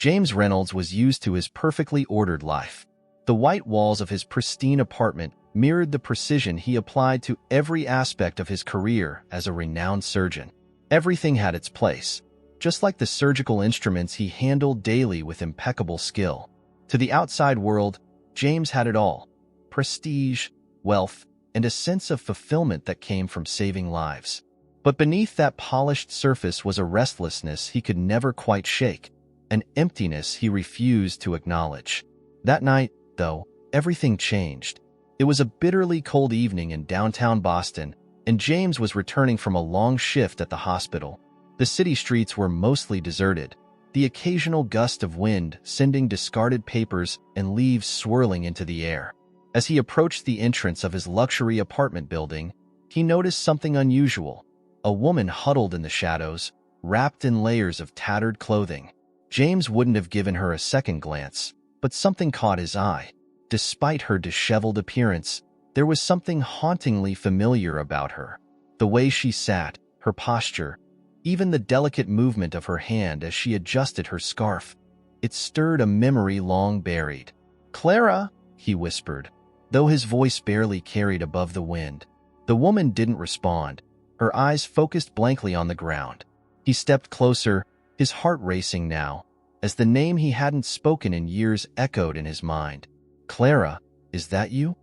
James Reynolds was used to his perfectly ordered life. The white walls of his pristine apartment mirrored the precision he applied to every aspect of his career as a renowned surgeon. Everything had its place, just like the surgical instruments he handled daily with impeccable skill. To the outside world, James had it all: prestige, wealth, and a sense of fulfillment that came from saving lives. But beneath that polished surface was a restlessness he could never quite shake, an emptiness he refused to acknowledge. That night, though, everything changed. It was a bitterly cold evening in downtown Boston, and James was returning from a long shift at the hospital. The city streets were mostly deserted, the occasional gust of wind sending discarded papers and leaves swirling into the air. As he approached the entrance of his luxury apartment building, he noticed something unusual: a woman huddled in the shadows, wrapped in layers of tattered clothing. James wouldn't have given her a second glance, but something caught his eye. Despite her disheveled appearance, there was something hauntingly familiar about her. The way she sat, her posture, even the delicate movement of her hand as she adjusted her scarf. It stirred a memory long buried. "Clara," he whispered, though his voice barely carried above the wind. The woman didn't respond, her eyes focused blankly on the ground. He stepped closer, his heart racing now, as the name he hadn't spoken in years echoed in his mind. "Clara, is that you?"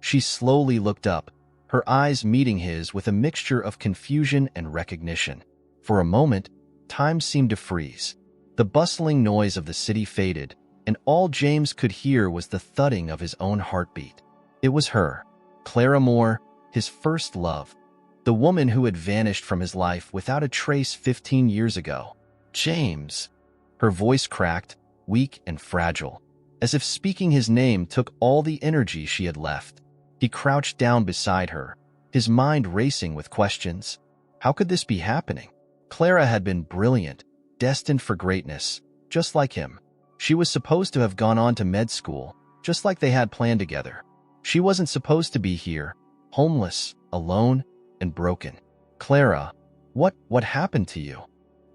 She slowly looked up, her eyes meeting his with a mixture of confusion and recognition. For a moment, time seemed to freeze. The bustling noise of the city faded, and all James could hear was the thudding of his own heartbeat. It was her, Clara Moore, his first love, the woman who had vanished from his life without a trace 15 years ago. "James." Her voice cracked, weak and fragile, as if speaking his name took all the energy she had left. He crouched down beside her, his mind racing with questions. How could this be happening? Clara had been brilliant, destined for greatness, just like him. She was supposed to have gone on to med school, just like they had planned together. She wasn't supposed to be here, homeless, alone, and broken. "Clara, what happened to you?"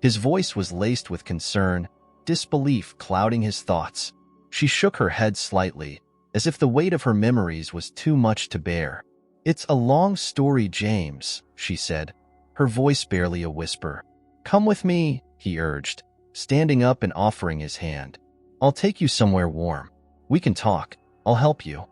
His voice was laced with concern, disbelief clouding his thoughts. She shook her head slightly, as if the weight of her memories was too much to bear. "It's a long story, James," she said, her voice barely a whisper. "Come with me," he urged, standing up and offering his hand. "I'll take you somewhere warm. We can talk. I'll help you."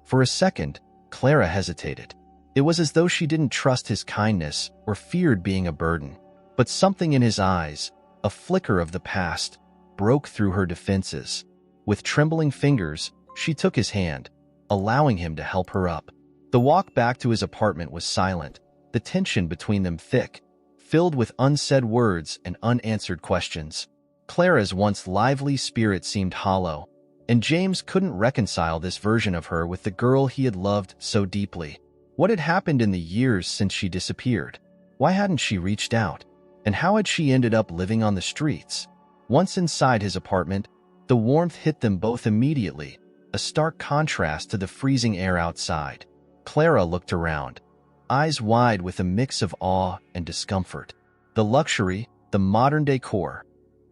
For a second, Clara hesitated. It was as though she didn't trust his kindness or feared being a burden. But something in his eyes, a flicker of the past, broke through her defenses. With trembling fingers, she took his hand, allowing him to help her up. The walk back to his apartment was silent, the tension between them thick, filled with unsaid words and unanswered questions. Clara's once lively spirit seemed hollow, and James couldn't reconcile this version of her with the girl he had loved so deeply. What had happened in the years since she disappeared? Why hadn't she reached out? And how had she ended up living on the streets? Once inside his apartment, the warmth hit them both immediately, a stark contrast to the freezing air outside. Clara looked around, eyes wide with a mix of awe and discomfort. The luxury, the modern decor.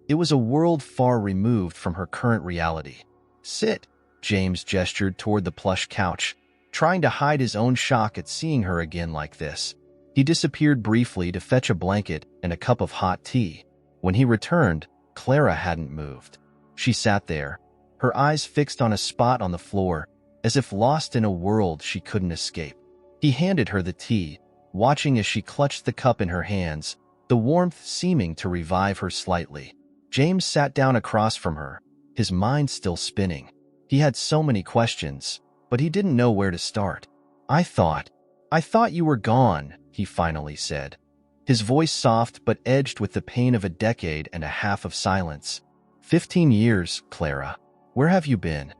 It was a world far removed from her current reality. "Sit," James gestured toward the plush couch, trying to hide his own shock at seeing her again like this. He disappeared briefly to fetch a blanket and a cup of hot tea. When he returned, Clara hadn't moved. She sat there, her eyes fixed on a spot on the floor, as if lost in a world she couldn't escape. He handed her the tea, watching as she clutched the cup in her hands, the warmth seeming to revive her slightly. James sat down across from her, his mind still spinning. He had so many questions, but he didn't know where to start. I thought you were gone," he finally said, his voice soft but edged with the pain of a decade and a half of silence. 15 years, Clara. Where have you been?"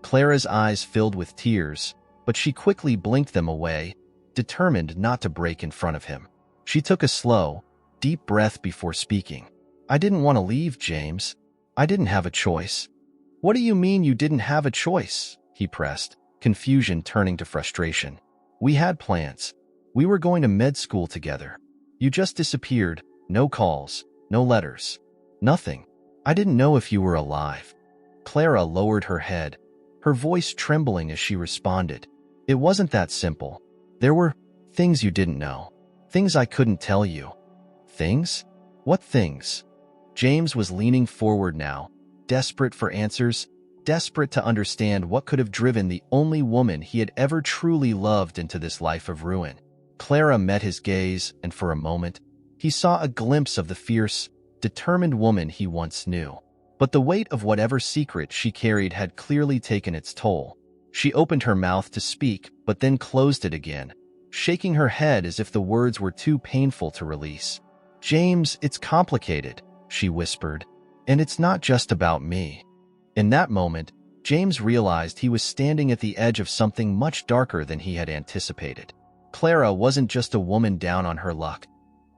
Clara's eyes filled with tears, but she quickly blinked them away, determined not to break in front of him. She took a slow, deep breath before speaking. "I didn't want to leave, James. I didn't have a choice." "What do you mean you didn't have a choice?" he pressed, confusion turning to frustration. "We had plans. We were going to med school together. You just disappeared, no calls, no letters, nothing." I didn't know if you were alive." Clara lowered her head, her voice trembling as she responded. "It wasn't that simple. There were things you didn't know. Things I couldn't tell you." "Things? What things?" James was leaning forward now, desperate for answers, desperate to understand what could have driven the only woman he had ever truly loved into this life of ruin. Clara met his gaze, and for a moment, he saw a glimpse of the fierce, determined woman he once knew. But the weight of whatever secret she carried had clearly taken its toll. She opened her mouth to speak, but then closed it again, shaking her head as if the words were too painful to release. "James, it's complicated," she whispered, "and it's not just about me." In that moment, James realized he was standing at the edge of something much darker than he had anticipated. Clara wasn't just a woman down on her luck.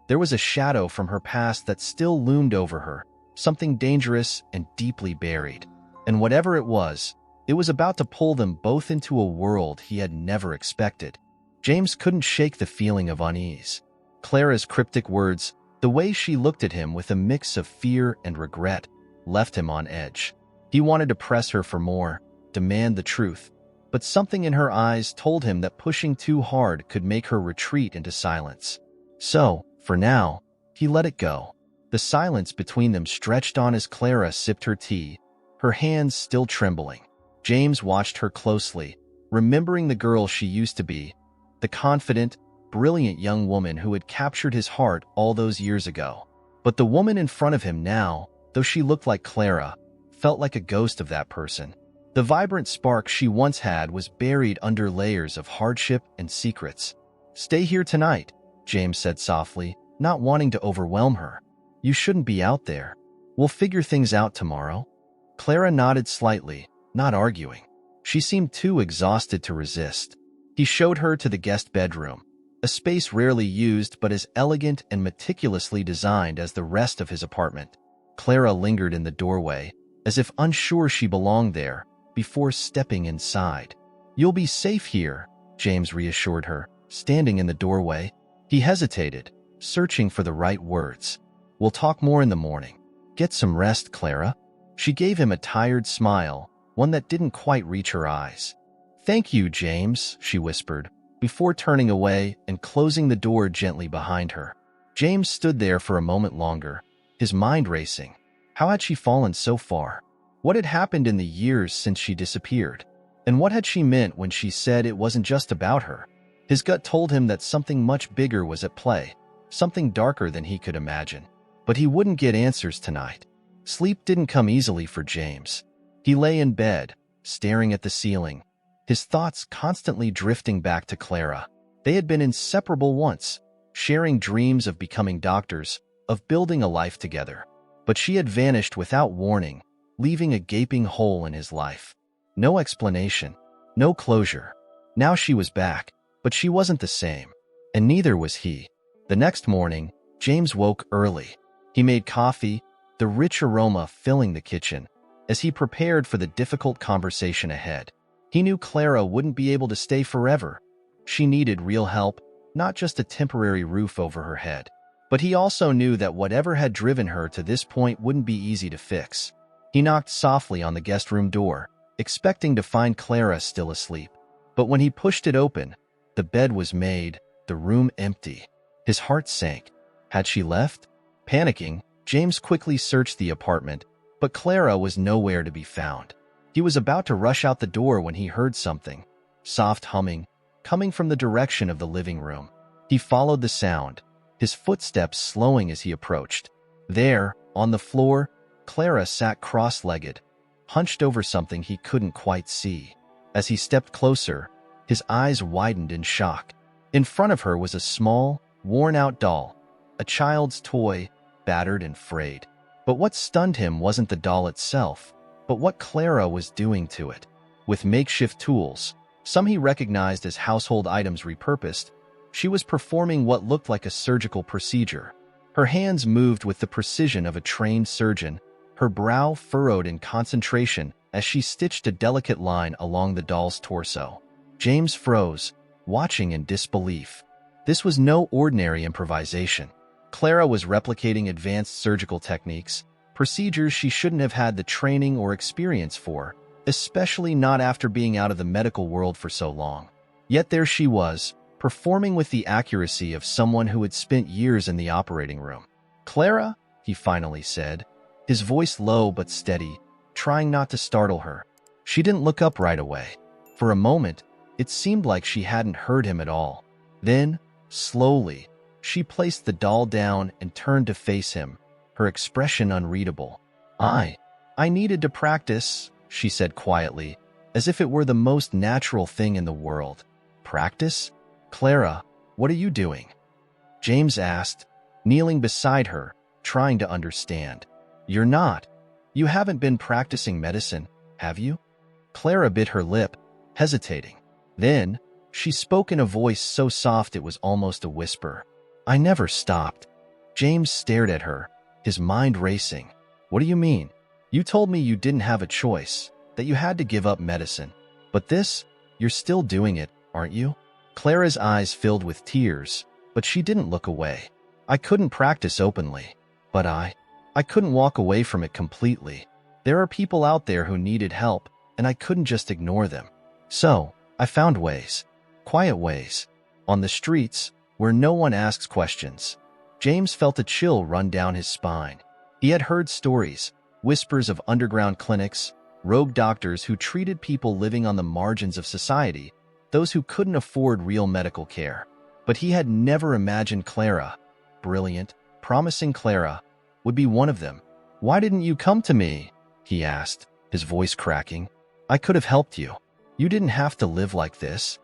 There was a shadow from her past that still loomed over her, something dangerous and deeply buried. And whatever it was about to pull them both into a world he had never expected. James couldn't shake the feeling of unease. Clara's cryptic words, the way she looked at him with a mix of fear and regret, left him on edge. He wanted to press her for more, demand the truth, but something in her eyes told him that pushing too hard could make her retreat into silence. So, for now, he let it go. The silence between them stretched on as Clara sipped her tea, her hands still trembling. James watched her closely, remembering the girl she used to be, the confident, brilliant young woman who had captured his heart all those years ago. But the woman in front of him now, though she looked like Clara, felt like a ghost of that person. The vibrant spark she once had was buried under layers of hardship and secrets. "Stay here tonight," James said softly, not wanting to overwhelm her. "You shouldn't be out there. We'll figure things out tomorrow." Clara nodded slightly, not arguing. She seemed too exhausted to resist. He showed her to the guest bedroom, a space rarely used but as elegant and meticulously designed as the rest of his apartment. Clara lingered in the doorway, as if unsure she belonged there, before stepping inside. "You'll be safe here," James reassured her, standing in the doorway. He hesitated, searching for the right words. "We'll talk more in the morning. Get some rest, Clara." She gave him a tired smile, one that didn't quite reach her eyes. "Thank you, James," she whispered, before turning away and closing the door gently behind her. James stood there for a moment longer, his mind racing. How had she fallen so far? What had happened in the years since she disappeared? And what had she meant when she said it wasn't just about her? His gut told him that something much bigger was at play, something darker than he could imagine. But he wouldn't get answers tonight. Sleep didn't come easily for James. He lay in bed, staring at the ceiling, his thoughts constantly drifting back to Clara. They had been inseparable once, sharing dreams of becoming doctors, of building a life together. But she had vanished without warning, leaving a gaping hole in his life. No explanation, no closure. Now she was back, but she wasn't the same, and neither was he. The next morning, James woke early. He made coffee, the rich aroma filling the kitchen, as he prepared for the difficult conversation ahead. He knew Clara wouldn't be able to stay forever. She needed real help, not just a temporary roof over her head. But he also knew that whatever had driven her to this point wouldn't be easy to fix. He knocked softly on the guest room door, expecting to find Clara still asleep. But when he pushed it open, the bed was made, the room empty. His heart sank. Had she left? Panicking, James quickly searched the apartment, but Clara was nowhere to be found. He was about to rush out the door when he heard something, soft humming, coming from the direction of the living room. He followed the sound, his footsteps slowing as he approached. There, on the floor, Clara sat cross-legged, hunched over something he couldn't quite see. As he stepped closer, his eyes widened in shock. In front of her was a small, worn-out doll, a child's toy, battered and frayed. But what stunned him wasn't the doll itself, but what Clara was doing to it. With makeshift tools, some he recognized as household items repurposed, she was performing what looked like a surgical procedure. Her hands moved with the precision of a trained surgeon, her brow furrowed in concentration as she stitched a delicate line along the doll's torso. James froze, watching in disbelief. This was no ordinary improvisation. Clara was replicating advanced surgical techniques, procedures she shouldn't have had the training or experience for, especially not after being out of the medical world for so long. Yet there she was, performing with the accuracy of someone who had spent years in the operating room. "Clara?" he finally said, his voice low but steady, trying not to startle her. She didn't look up right away. For a moment, it seemed like she hadn't heard him at all. Then, slowly, she placed the doll down and turned to face him, her expression unreadable. I needed to practice," she said quietly, as if it were the most natural thing in the world. "Practice? Clara, what are you doing?" James asked, kneeling beside her, trying to understand. "You're not. You haven't been practicing medicine, have you?" Clara bit her lip, hesitating. Then, she spoke in a voice so soft it was almost a whisper. "I never stopped." James stared at her, his mind racing. "What do you mean? You told me you didn't have a choice, that you had to give up medicine. But this, you're still doing it, aren't you?" Clara's eyes filled with tears, but she didn't look away. "I couldn't practice openly, but I couldn't walk away from it completely. There are people out there who needed help, and I couldn't just ignore them. So, I found ways. Quiet ways. On the streets, where no one asks questions." James felt a chill run down his spine. He had heard stories, whispers of underground clinics, rogue doctors who treated people living on the margins of society, those who couldn't afford real medical care. But he had never imagined Clara, brilliant, promising Clara, would be one of them. "Why didn't you come to me?" he asked, his voice cracking. "I could have helped you. You didn't have to live like this."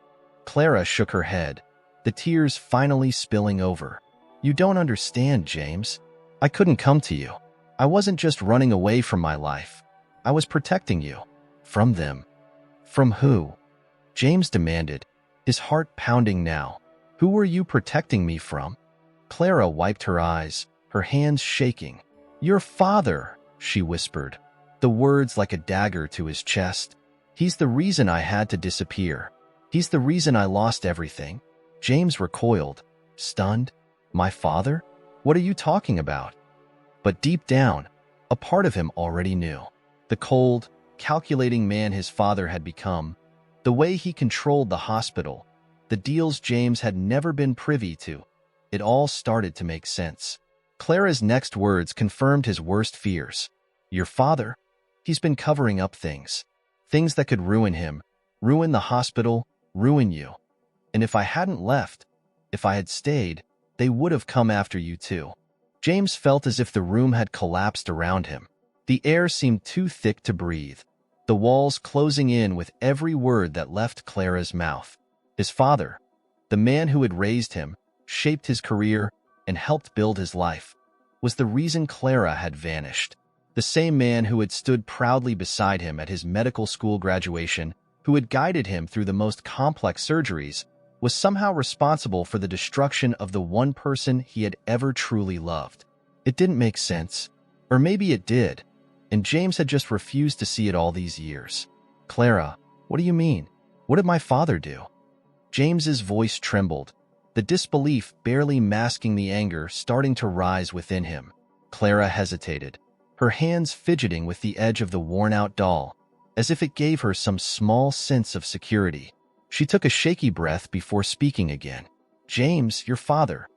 Clara shook her head, the tears finally spilling over. "You don't understand, James. I couldn't come to you. I wasn't just running away from my life. I was protecting you. From them." "From who?" James demanded, his heart pounding now. "Who were you protecting me from?" Clara wiped her eyes, her hands shaking. "Your father," she whispered, the words like a dagger to his chest. "He's the reason I had to disappear. He's the reason I lost everything." James recoiled, stunned. "My father? What are you talking about?" But deep down, a part of him already knew. The cold, calculating man his father had become, the way he controlled the hospital, the deals James had never been privy to. It all started to make sense. Clara's next words confirmed his worst fears. "Your father? He's been covering up things. Things that could ruin him, ruin the hospital, ruin you. And if I hadn't left, if I had stayed, they would have come after you too." James felt as if the room had collapsed around him. The air seemed too thick to breathe, the walls closing in with every word that left Clara's mouth. His father, the man who had raised him, shaped his career, and helped build his life, was the reason Clara had vanished. The same man who had stood proudly beside him at his medical school graduation, who had guided him through the most complex surgeries, was somehow responsible for the destruction of the one person he had ever truly loved. It didn't make sense. Or maybe it did, and James had just refused to see it all these years. "Clara, what do you mean? What did my father do?" James's voice trembled, the disbelief barely masking the anger starting to rise within him. Clara hesitated, her hands fidgeting with the edge of the worn-out doll, as if it gave her some small sense of security. She took a shaky breath before speaking again. "James, your father.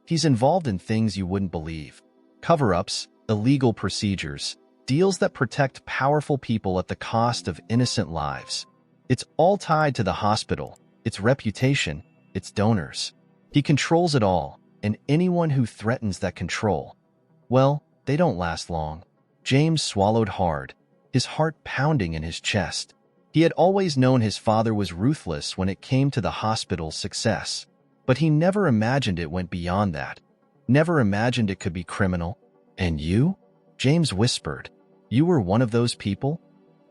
He's involved in things you wouldn't believe. Cover-ups, illegal procedures, deals that protect powerful people at the cost of innocent lives. It's all tied to the hospital, its reputation, its donors. He controls it all, and anyone who threatens that control, well, they don't last long." James swallowed hard, his heart pounding in his chest. He had always known his father was ruthless when it came to the hospital's success, but he never imagined it went beyond that. Never imagined it could be criminal. "And you?" James whispered. "You were one of those people?"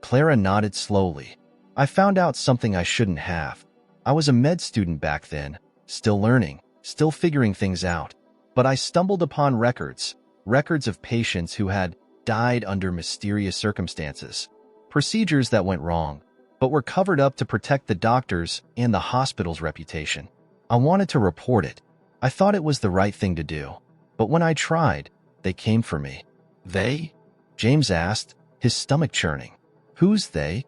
Clara nodded slowly. "I found out something I shouldn't have. I was a med student back then, still learning, still figuring things out. But I stumbled upon records of patients who had died under mysterious circumstances. Procedures that went wrong, but were covered up to protect the doctors and the hospital's reputation. I wanted to report it. I thought it was the right thing to do. But when I tried, they came for me." "They?" James asked, his stomach churning. Who's they?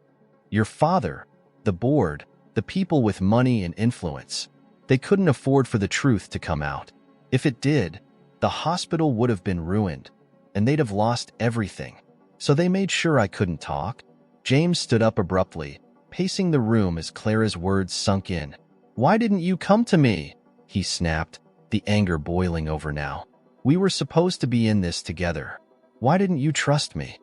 Your father, the board, the people with money and influence. They couldn't afford for the truth to come out. If it did, the hospital would have been ruined, and they'd have lost everything. So they made sure I couldn't talk. James stood up abruptly, pacing the room as Clara's words sunk in. Why didn't you come to me? He snapped, the anger boiling over now. We were supposed to be in this together. Why didn't you trust me?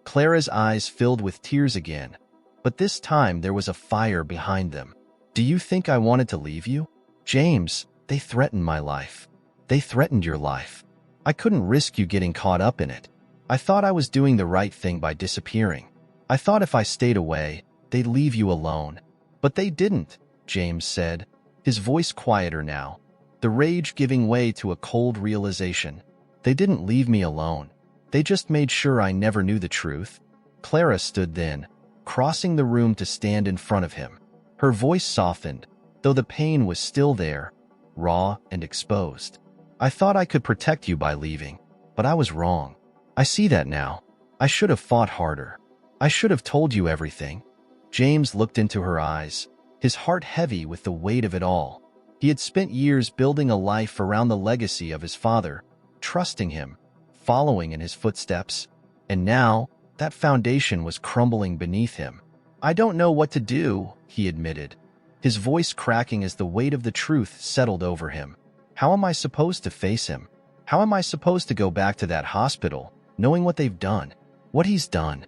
Clara's eyes filled with tears again, but this time there was a fire behind them. Do you think I wanted to leave you? James, they threatened my life. They threatened your life. I couldn't risk you getting caught up in it. I thought I was doing the right thing by disappearing. I thought if I stayed away, they'd leave you alone. But they didn't, James said, his voice quieter now, the rage giving way to a cold realization. They didn't leave me alone. They just made sure I never knew the truth. Clara stood then, crossing the room to stand in front of him. Her voice softened, though the pain was still there, raw and exposed. I thought I could protect you by leaving, but I was wrong. I see that now. I should have fought harder. I should have told you everything. James looked into her eyes, his heart heavy with the weight of it all. He had spent years building a life around the legacy of his father, trusting him, following in his footsteps, and now that foundation was crumbling beneath him. I don't know what to do, he admitted, his voice cracking as the weight of the truth settled over him. How am I supposed to face him? How am I supposed to go back to that hospital, knowing what they've done, what he's done?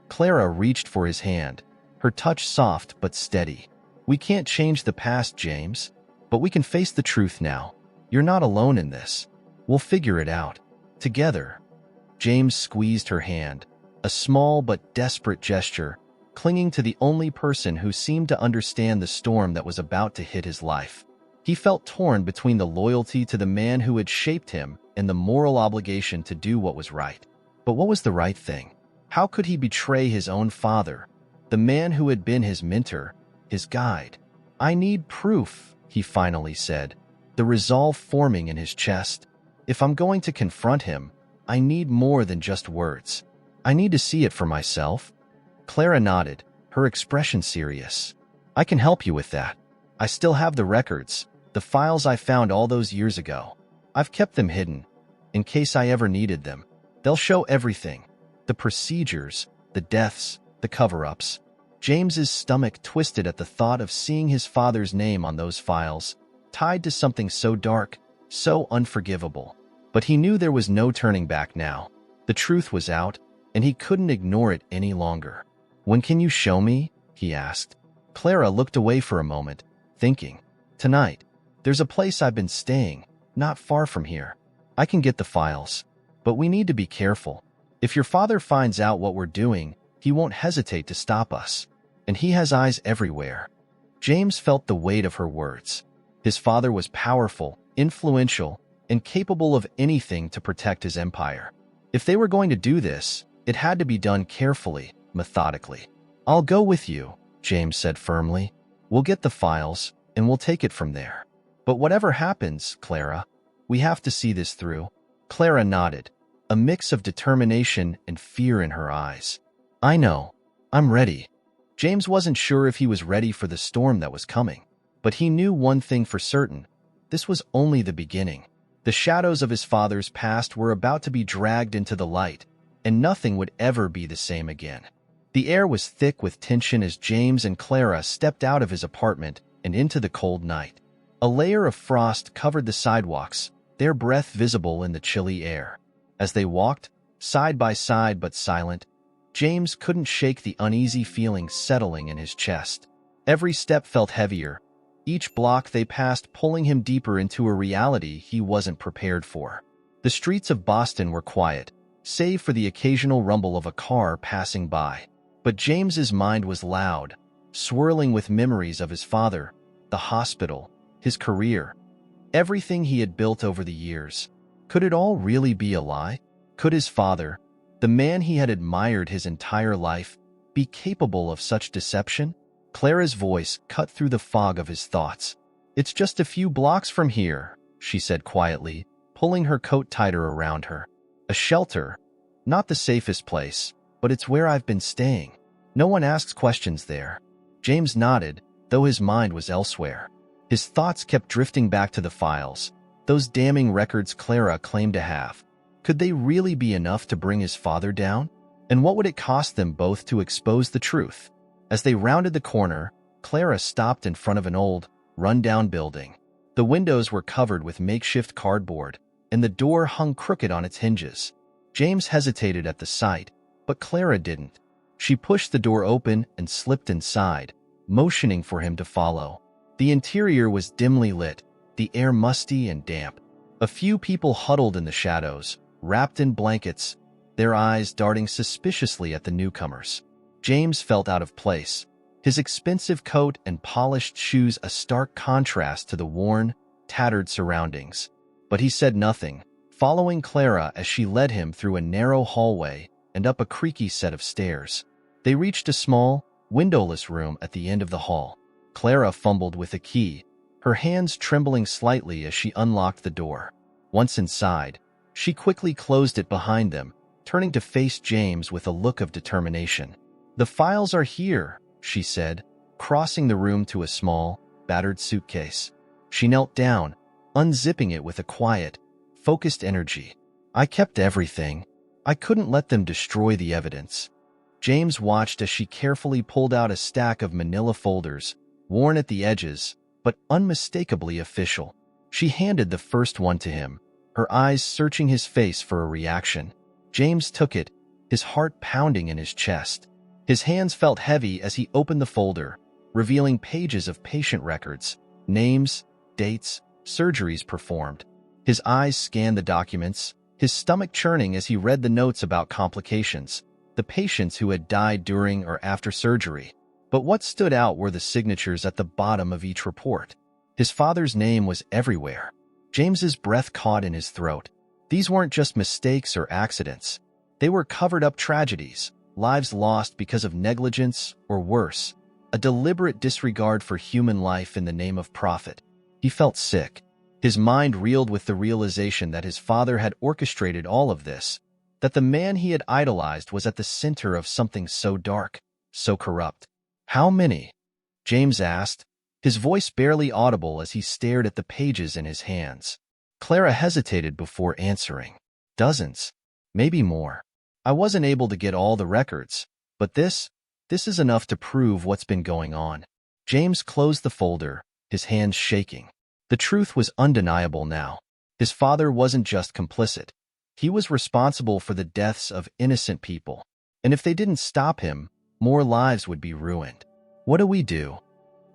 Clara reached for his hand, her touch soft but steady. We can't change the past, James, but we can face the truth now. You're not alone in this. We'll figure it out. Together. James squeezed her hand, a small but desperate gesture, clinging to the only person who seemed to understand the storm that was about to hit his life. He felt torn between the loyalty to the man who had shaped him and the moral obligation to do what was right. But what was the right thing? How could he betray his own father, the man who had been his mentor, his guide? I need proof, he finally said, the resolve forming in his chest. If I'm going to confront him, I need more than just words. I need to see it for myself. Clara nodded, her expression serious. I can help you with that. I still have the records, the files I found all those years ago. I've kept them hidden, in case I ever needed them. They'll show everything. The procedures, the deaths, the cover-ups. James's stomach twisted at the thought of seeing his father's name on those files, tied to something so dark, so unforgivable. But he knew there was no turning back now. The truth was out, and he couldn't ignore it any longer. When can you show me? He asked. Clara looked away for a moment, thinking. Tonight. There's a place I've been staying, not far from here. I can get the files. But we need to be careful. If your father finds out what we're doing, he won't hesitate to stop us. And he has eyes everywhere. James felt the weight of her words. His father was powerful, influential, and capable of anything to protect his empire. If they were going to do this, it had to be done carefully, methodically. I'll go with you, James said firmly. We'll get the files, and we'll take it from there. But whatever happens, Clara, we have to see this through. Clara nodded, a mix of determination and fear in her eyes. I know. I'm ready. James wasn't sure if he was ready for the storm that was coming, but he knew one thing for certain. This was only the beginning. The shadows of his father's past were about to be dragged into the light, and nothing would ever be the same again. The air was thick with tension as James and Clara stepped out of his apartment and into the cold night. A layer of frost covered the sidewalks, their breath visible in the chilly air. As they walked, side by side but silent, James couldn't shake the uneasy feeling settling in his chest. Every step felt heavier, each block they passed pulling him deeper into a reality he wasn't prepared for. The streets of Boston were quiet, save for the occasional rumble of a car passing by. But James's mind was loud, swirling with memories of his father, the hospital, his career, everything he had built over the years. Could it all really be a lie? Could his father, the man he had admired his entire life, be capable of such deception? Clara's voice cut through the fog of his thoughts. It's just a few blocks from here, she said quietly, pulling her coat tighter around her. A shelter, Not the safest place, but it's where I've been staying. No one asks questions there. James nodded, though his mind was elsewhere. His thoughts kept drifting back to the files, those damning records Clara claimed to have. Could they really be enough to bring his father down? And what would it cost them both to expose the truth? As they rounded the corner, Clara stopped in front of an old, run-down building. The windows were covered with makeshift cardboard, and the door hung crooked on its hinges. James hesitated at the sight, but Clara didn't. She pushed the door open and slipped inside, motioning for him to follow. The interior was dimly lit, the air musty and damp. A few people huddled in the shadows, wrapped in blankets, their eyes darting suspiciously at the newcomers. James felt out of place, his expensive coat and polished shoes a stark contrast to the worn, tattered surroundings. But he said nothing, following Clara as she led him through a narrow hallway and up a creaky set of stairs. They reached a small, windowless room at the end of the hall. Clara fumbled with a key, her hands trembling slightly as she unlocked the door. Once inside, she quickly closed it behind them, turning to face James with a look of determination. "The files are here," she said, crossing the room to a small, battered suitcase. She knelt down, unzipping it with a quiet, focused energy. "I kept everything. I couldn't let them destroy the evidence." James watched as she carefully pulled out a stack of manila folders, worn at the edges, but unmistakably official. She handed the first one to him, her eyes searching his face for a reaction. James took it, his heart pounding in his chest. His hands felt heavy as he opened the folder, revealing pages of patient records, names, dates, surgeries performed. His eyes scanned the documents, his stomach churning as he read the notes about complications, the patients who had died during or after surgery. But what stood out were the signatures at the bottom of each report. His father's name was everywhere. James's breath caught in his throat. These weren't just mistakes or accidents. They were covered-up tragedies, lives lost because of negligence or worse, a deliberate disregard for human life in the name of profit. He felt sick. His mind reeled with the realization that his father had orchestrated all of this, that the man he had idolized was at the center of something so dark, so corrupt. "How many?" James asked, his voice barely audible as he stared at the pages in his hands. Clara hesitated before answering. "Dozens. Maybe more. I wasn't able to get all the records, but this is enough to prove what's been going on." James closed the folder, his hands shaking. The truth was undeniable now. His father wasn't just complicit. He was responsible for the deaths of innocent people. And if they didn't stop him, more lives would be ruined. "What do we do?"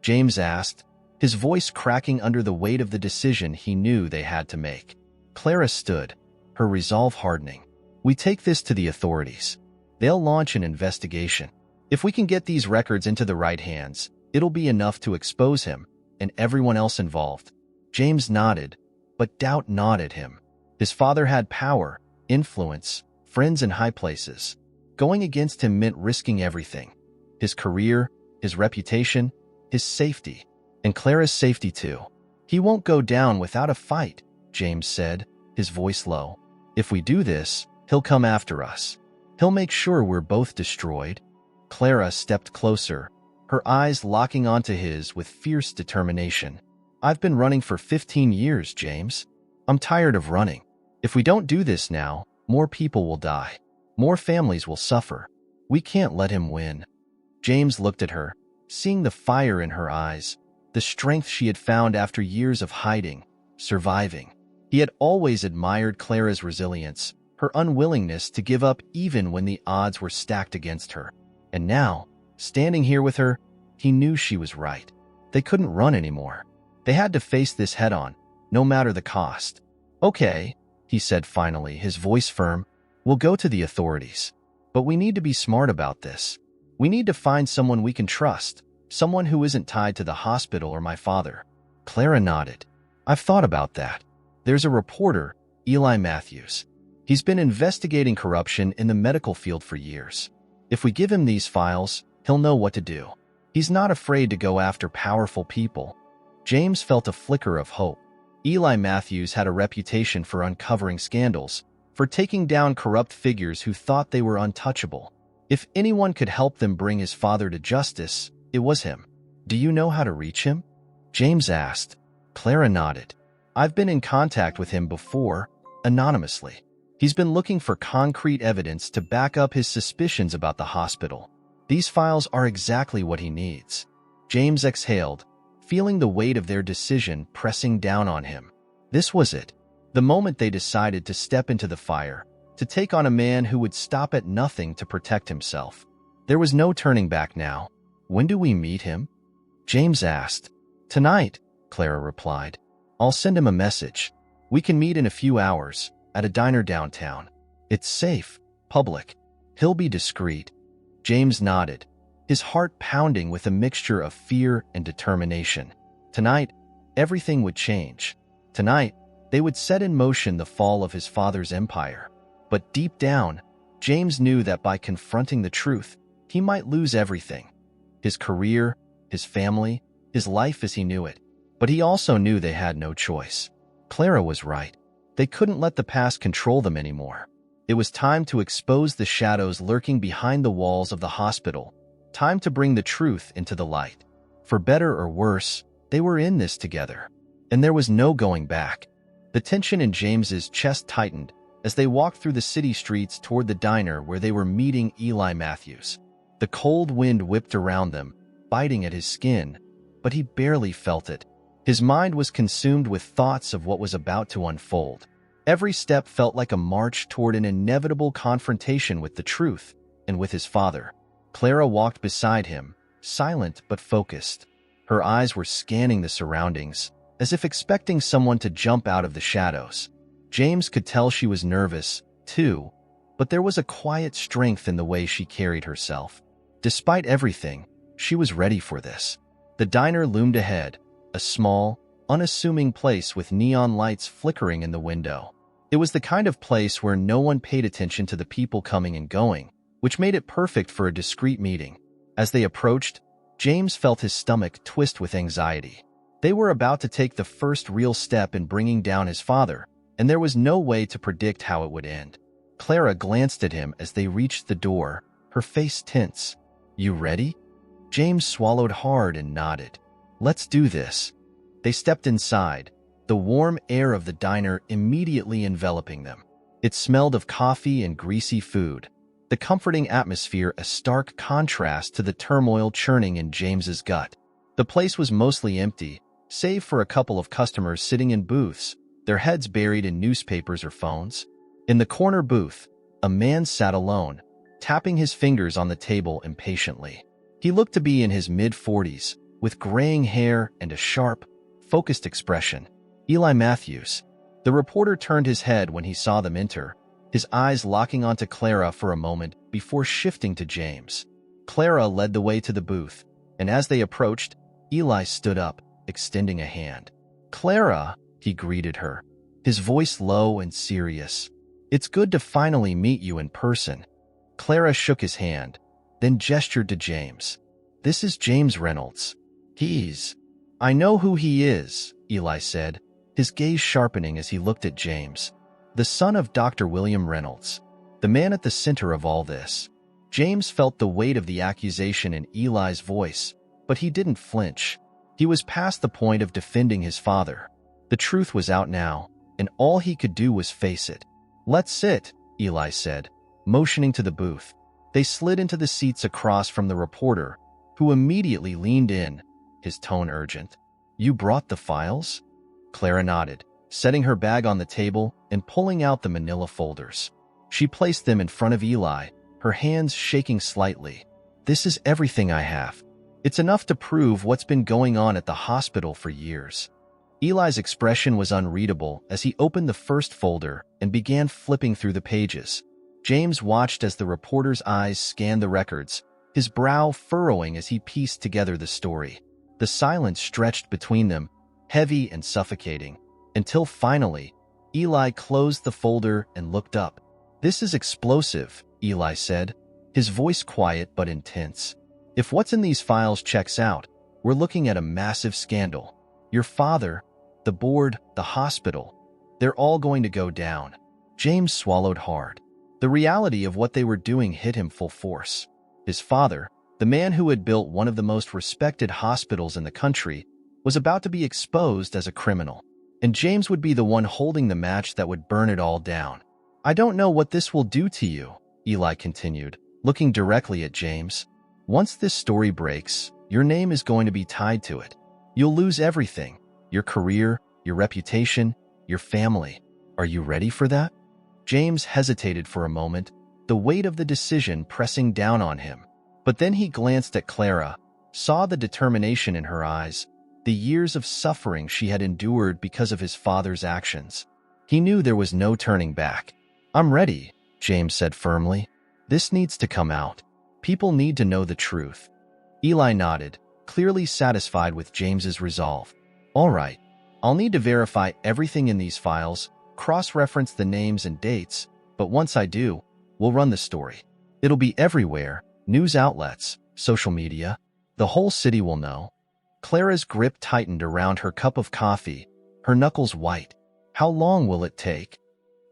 James asked, his voice cracking under the weight of the decision he knew they had to make. Clara stood, her resolve hardening. "We take this to the authorities. They'll launch an investigation. If we can get these records into the right hands, it'll be enough to expose him and everyone else involved." James nodded, but doubt gnawed at him. His father had power, influence, friends in high places. Going against him meant risking everything. His career, his reputation, his safety, and Clara's safety too. "He won't go down without a fight," James said, his voice low. "If we do this, he'll come after us. He'll make sure we're both destroyed." Clara stepped closer, her eyes locking onto his with fierce determination. "I've been running for 15 years, James. I'm tired of running. If we don't do this now, more people will die. More families will suffer. We can't let him win." James looked at her, seeing the fire in her eyes, the strength she had found after years of hiding, surviving. He had always admired Clara's resilience, her unwillingness to give up even when the odds were stacked against her. And now, standing here with her, he knew she was right. They couldn't run anymore. They had to face this head-on, no matter the cost. "Okay," he said finally, his voice firm, "we'll go to the authorities. But we need to be smart about this. We need to find someone we can trust, someone who isn't tied to the hospital or my father." Clara nodded. "I've thought about that. There's a reporter, Eli Matthews. He's been investigating corruption in the medical field for years. If we give him these files, he'll know what to do. He's not afraid to go after powerful people." James felt a flicker of hope. Eli Matthews had a reputation for uncovering scandals, for taking down corrupt figures who thought they were untouchable. If anyone could help them bring his father to justice, it was him. "Do you know how to reach him?" James asked. Clara nodded. "I've been in contact with him before, anonymously. He's been looking for concrete evidence to back up his suspicions about the hospital. These files are exactly what he needs." James exhaled, feeling the weight of their decision pressing down on him. This was it. The moment they decided to step into the fire, to take on a man who would stop at nothing to protect himself. There was no turning back now. "When do we meet him?" James asked. "Tonight," Clara replied. "I'll send him a message. We can meet in a few hours, at a diner downtown. It's safe, public. He'll be discreet." James nodded, his heart pounding with a mixture of fear and determination. Tonight, everything would change. Tonight, they would set in motion the fall of his father's empire. But deep down, James knew that by confronting the truth, he might lose everything. His career, his family, his life as he knew it. But he also knew they had no choice. Clara was right. They couldn't let the past control them anymore. It was time to expose the shadows lurking behind the walls of the hospital. Time to bring the truth into the light. For better or worse, they were in this together. And there was no going back. The tension in James's chest tightened as they walked through the city streets toward the diner where they were meeting Eli Matthews. The cold wind whipped around them, biting at his skin, but he barely felt it. His mind was consumed with thoughts of what was about to unfold. Every step felt like a march toward an inevitable confrontation with the truth and with his father. Clara walked beside him, silent but focused. Her eyes were scanning the surroundings, as if expecting someone to jump out of the shadows. James could tell she was nervous, too, but there was a quiet strength in the way she carried herself. Despite everything, she was ready for this. The diner loomed ahead, a small, unassuming place with neon lights flickering in the window. It was the kind of place where no one paid attention to the people coming and going, which made it perfect for a discreet meeting. As they approached, James felt his stomach twist with anxiety. They were about to take the first real step in bringing down his father, and there was no way to predict how it would end. Clara glanced at him as they reached the door, her face tense. "You ready?" James swallowed hard and nodded. "Let's do this." They stepped inside, the warm air of the diner immediately enveloping them. It smelled of coffee and greasy food, the comforting atmosphere a stark contrast to the turmoil churning in James's gut. The place was mostly empty, save for a couple of customers sitting in booths, their heads buried in newspapers or phones. In the corner booth, a man sat alone, tapping his fingers on the table impatiently. He looked to be in his mid-40s, with graying hair and a sharp, focused expression. Eli Matthews. The reporter turned his head when he saw them enter, his eyes locking onto Clara for a moment before shifting to James. Clara led the way to the booth, and as they approached, Eli stood up, extending a hand. "Clara," he greeted her, his voice low and serious. "It's good to finally meet you in person." Clara shook his hand, then gestured to James. "This is James Reynolds. He's—" "I know who he is," Eli said, his gaze sharpening as he looked at James. "The son of Dr. William Reynolds, the man at the center of all this." James felt the weight of the accusation in Eli's voice, but he didn't flinch. He was past the point of defending his father. The truth was out now, and all he could do was face it. "Let's sit," Eli said, motioning to the booth. They slid into the seats across from the reporter, who immediately leaned in, his tone urgent. "You brought the files?" Clara nodded, setting her bag on the table and pulling out the manila folders. She placed them in front of Eli, her hands shaking slightly. "This is everything I have. It's enough to prove what's been going on at the hospital for years." Eli's expression was unreadable as he opened the first folder and began flipping through the pages. James watched as the reporter's eyes scanned the records, his brow furrowing as he pieced together the story. The silence stretched between them, heavy and suffocating, until finally, Eli closed the folder and looked up. "This is explosive," Eli said, his voice quiet but intense. "If what's in these files checks out, we're looking at a massive scandal. Your father, the board, the hospital, they're all going to go down." James swallowed hard. The reality of what they were doing hit him full force. His father, the man who had built one of the most respected hospitals in the country, was about to be exposed as a criminal. And James would be the one holding the match that would burn it all down. "I don't know what this will do to you," Eli continued, looking directly at James. "Once this story breaks, your name is going to be tied to it. You'll lose everything: your career, your reputation, your family. Are you ready for that?" James hesitated for a moment, the weight of the decision pressing down on him. But then he glanced at Clara, saw the determination in her eyes, the years of suffering she had endured because of his father's actions. He knew there was no turning back. "I'm ready," James said firmly. "This needs to come out. People need to know the truth." Eli nodded, clearly satisfied with James's resolve. "All right, I'll need to verify everything in these files, cross-reference the names and dates, but once I do, we'll run the story. It'll be everywhere, news outlets, social media. The whole city will know." Clara's grip tightened around her cup of coffee, her knuckles white. "How long will it take?"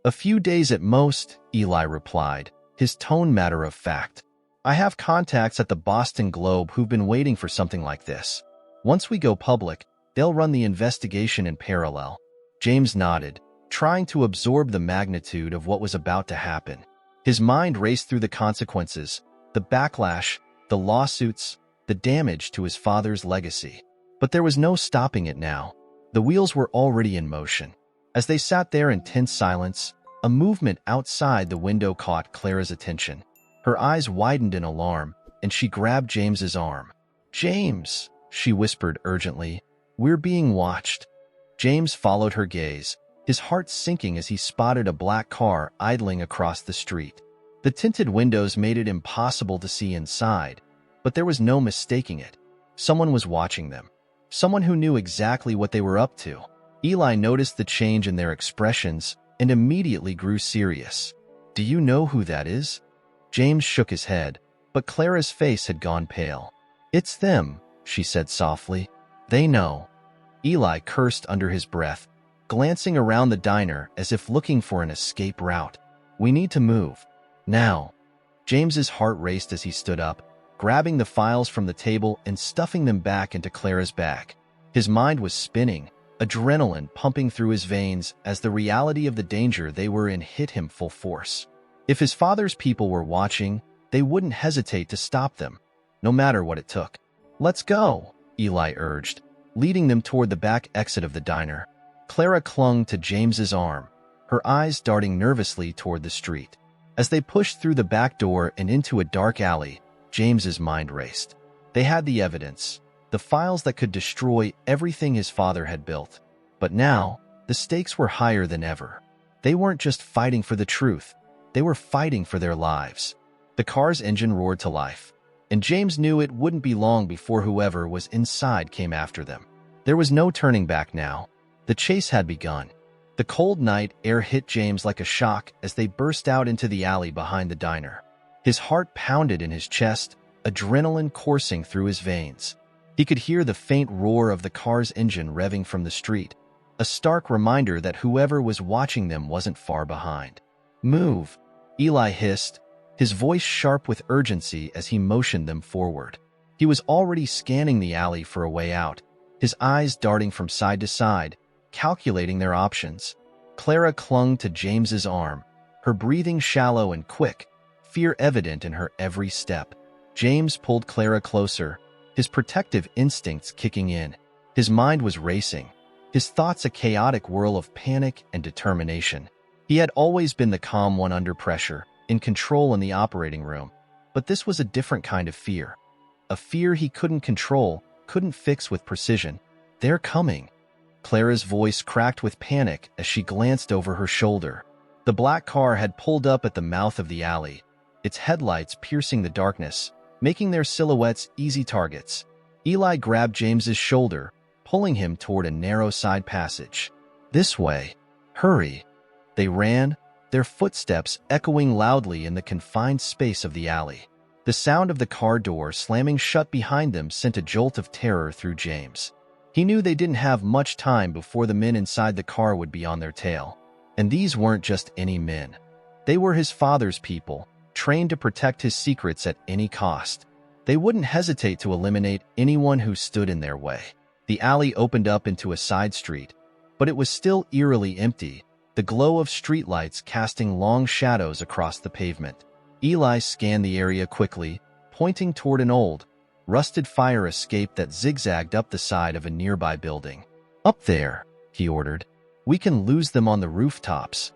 "A few days at most," Eli replied, his tone matter of fact. "I have contacts at the Boston Globe who've been waiting for something like this. Once we go public, they'll run the investigation in parallel." James nodded, trying to absorb the magnitude of what was about to happen. His mind raced through the consequences, the backlash, the lawsuits, the damage to his father's legacy. But there was no stopping it now. The wheels were already in motion. As they sat there in tense silence, a movement outside the window caught Clara's attention. Her eyes widened in alarm, and she grabbed James's arm. "James," she whispered urgently, "we're being watched." James followed her gaze, his heart sinking as he spotted a black car idling across the street. The tinted windows made it impossible to see inside, but there was no mistaking it. Someone was watching them. Someone who knew exactly what they were up to. Eli noticed the change in their expressions and immediately grew serious. "Do you know who that is?" James shook his head, but Clara's face had gone pale. "It's them," she said softly. "They know." Eli cursed under his breath, glancing around the diner as if looking for an escape route. "We need to move. Now." James's heart raced as he stood up, grabbing the files from the table and stuffing them back into Clara's bag. His mind was spinning, adrenaline pumping through his veins as the reality of the danger they were in hit him full force. If his father's people were watching, they wouldn't hesitate to stop them, no matter what it took. "Let's go," Eli urged, leading them toward the back exit of the diner. Clara clung to James's arm, her eyes darting nervously toward the street. As they pushed through the back door and into a dark alley, James's mind raced. They had the evidence, the files that could destroy everything his father had built. But now, the stakes were higher than ever. They weren't just fighting for the truth, they were fighting for their lives. The car's engine roared to life, and James knew it wouldn't be long before whoever was inside came after them. There was no turning back now. The chase had begun. The cold night air hit James like a shock as they burst out into the alley behind the diner. His heart pounded in his chest, adrenaline coursing through his veins. He could hear the faint roar of the car's engine revving from the street, a stark reminder that whoever was watching them wasn't far behind. "Move," Eli hissed, his voice sharp with urgency as he motioned them forward. He was already scanning the alley for a way out, his eyes darting from side to side, calculating their options. Clara clung to James's arm, her breathing shallow and quick, fear evident in her every step. James pulled Clara closer, his protective instincts kicking in. His mind was racing, his thoughts a chaotic whirl of panic and determination. He had always been the calm one under pressure, in control in the operating room, but this was a different kind of fear. A fear he couldn't control, couldn't fix with precision. "They're coming." Clara's voice cracked with panic as she glanced over her shoulder. The black car had pulled up at the mouth of the alley, its headlights piercing the darkness, making their silhouettes easy targets. Eli grabbed James's shoulder, pulling him toward a narrow side passage. "This way. Hurry." They ran, their footsteps echoing loudly in the confined space of the alley. The sound of the car door slamming shut behind them sent a jolt of terror through James. He knew they didn't have much time before the men inside the car would be on their tail. And these weren't just any men. They were his father's people, trained to protect his secrets at any cost. They wouldn't hesitate to eliminate anyone who stood in their way. The alley opened up into a side street, but it was still eerily empty, the glow of streetlights casting long shadows across the pavement. Eli scanned the area quickly, pointing toward an old, rusted fire escape that zigzagged up the side of a nearby building. "Up there," he ordered. "We can lose them on the rooftops."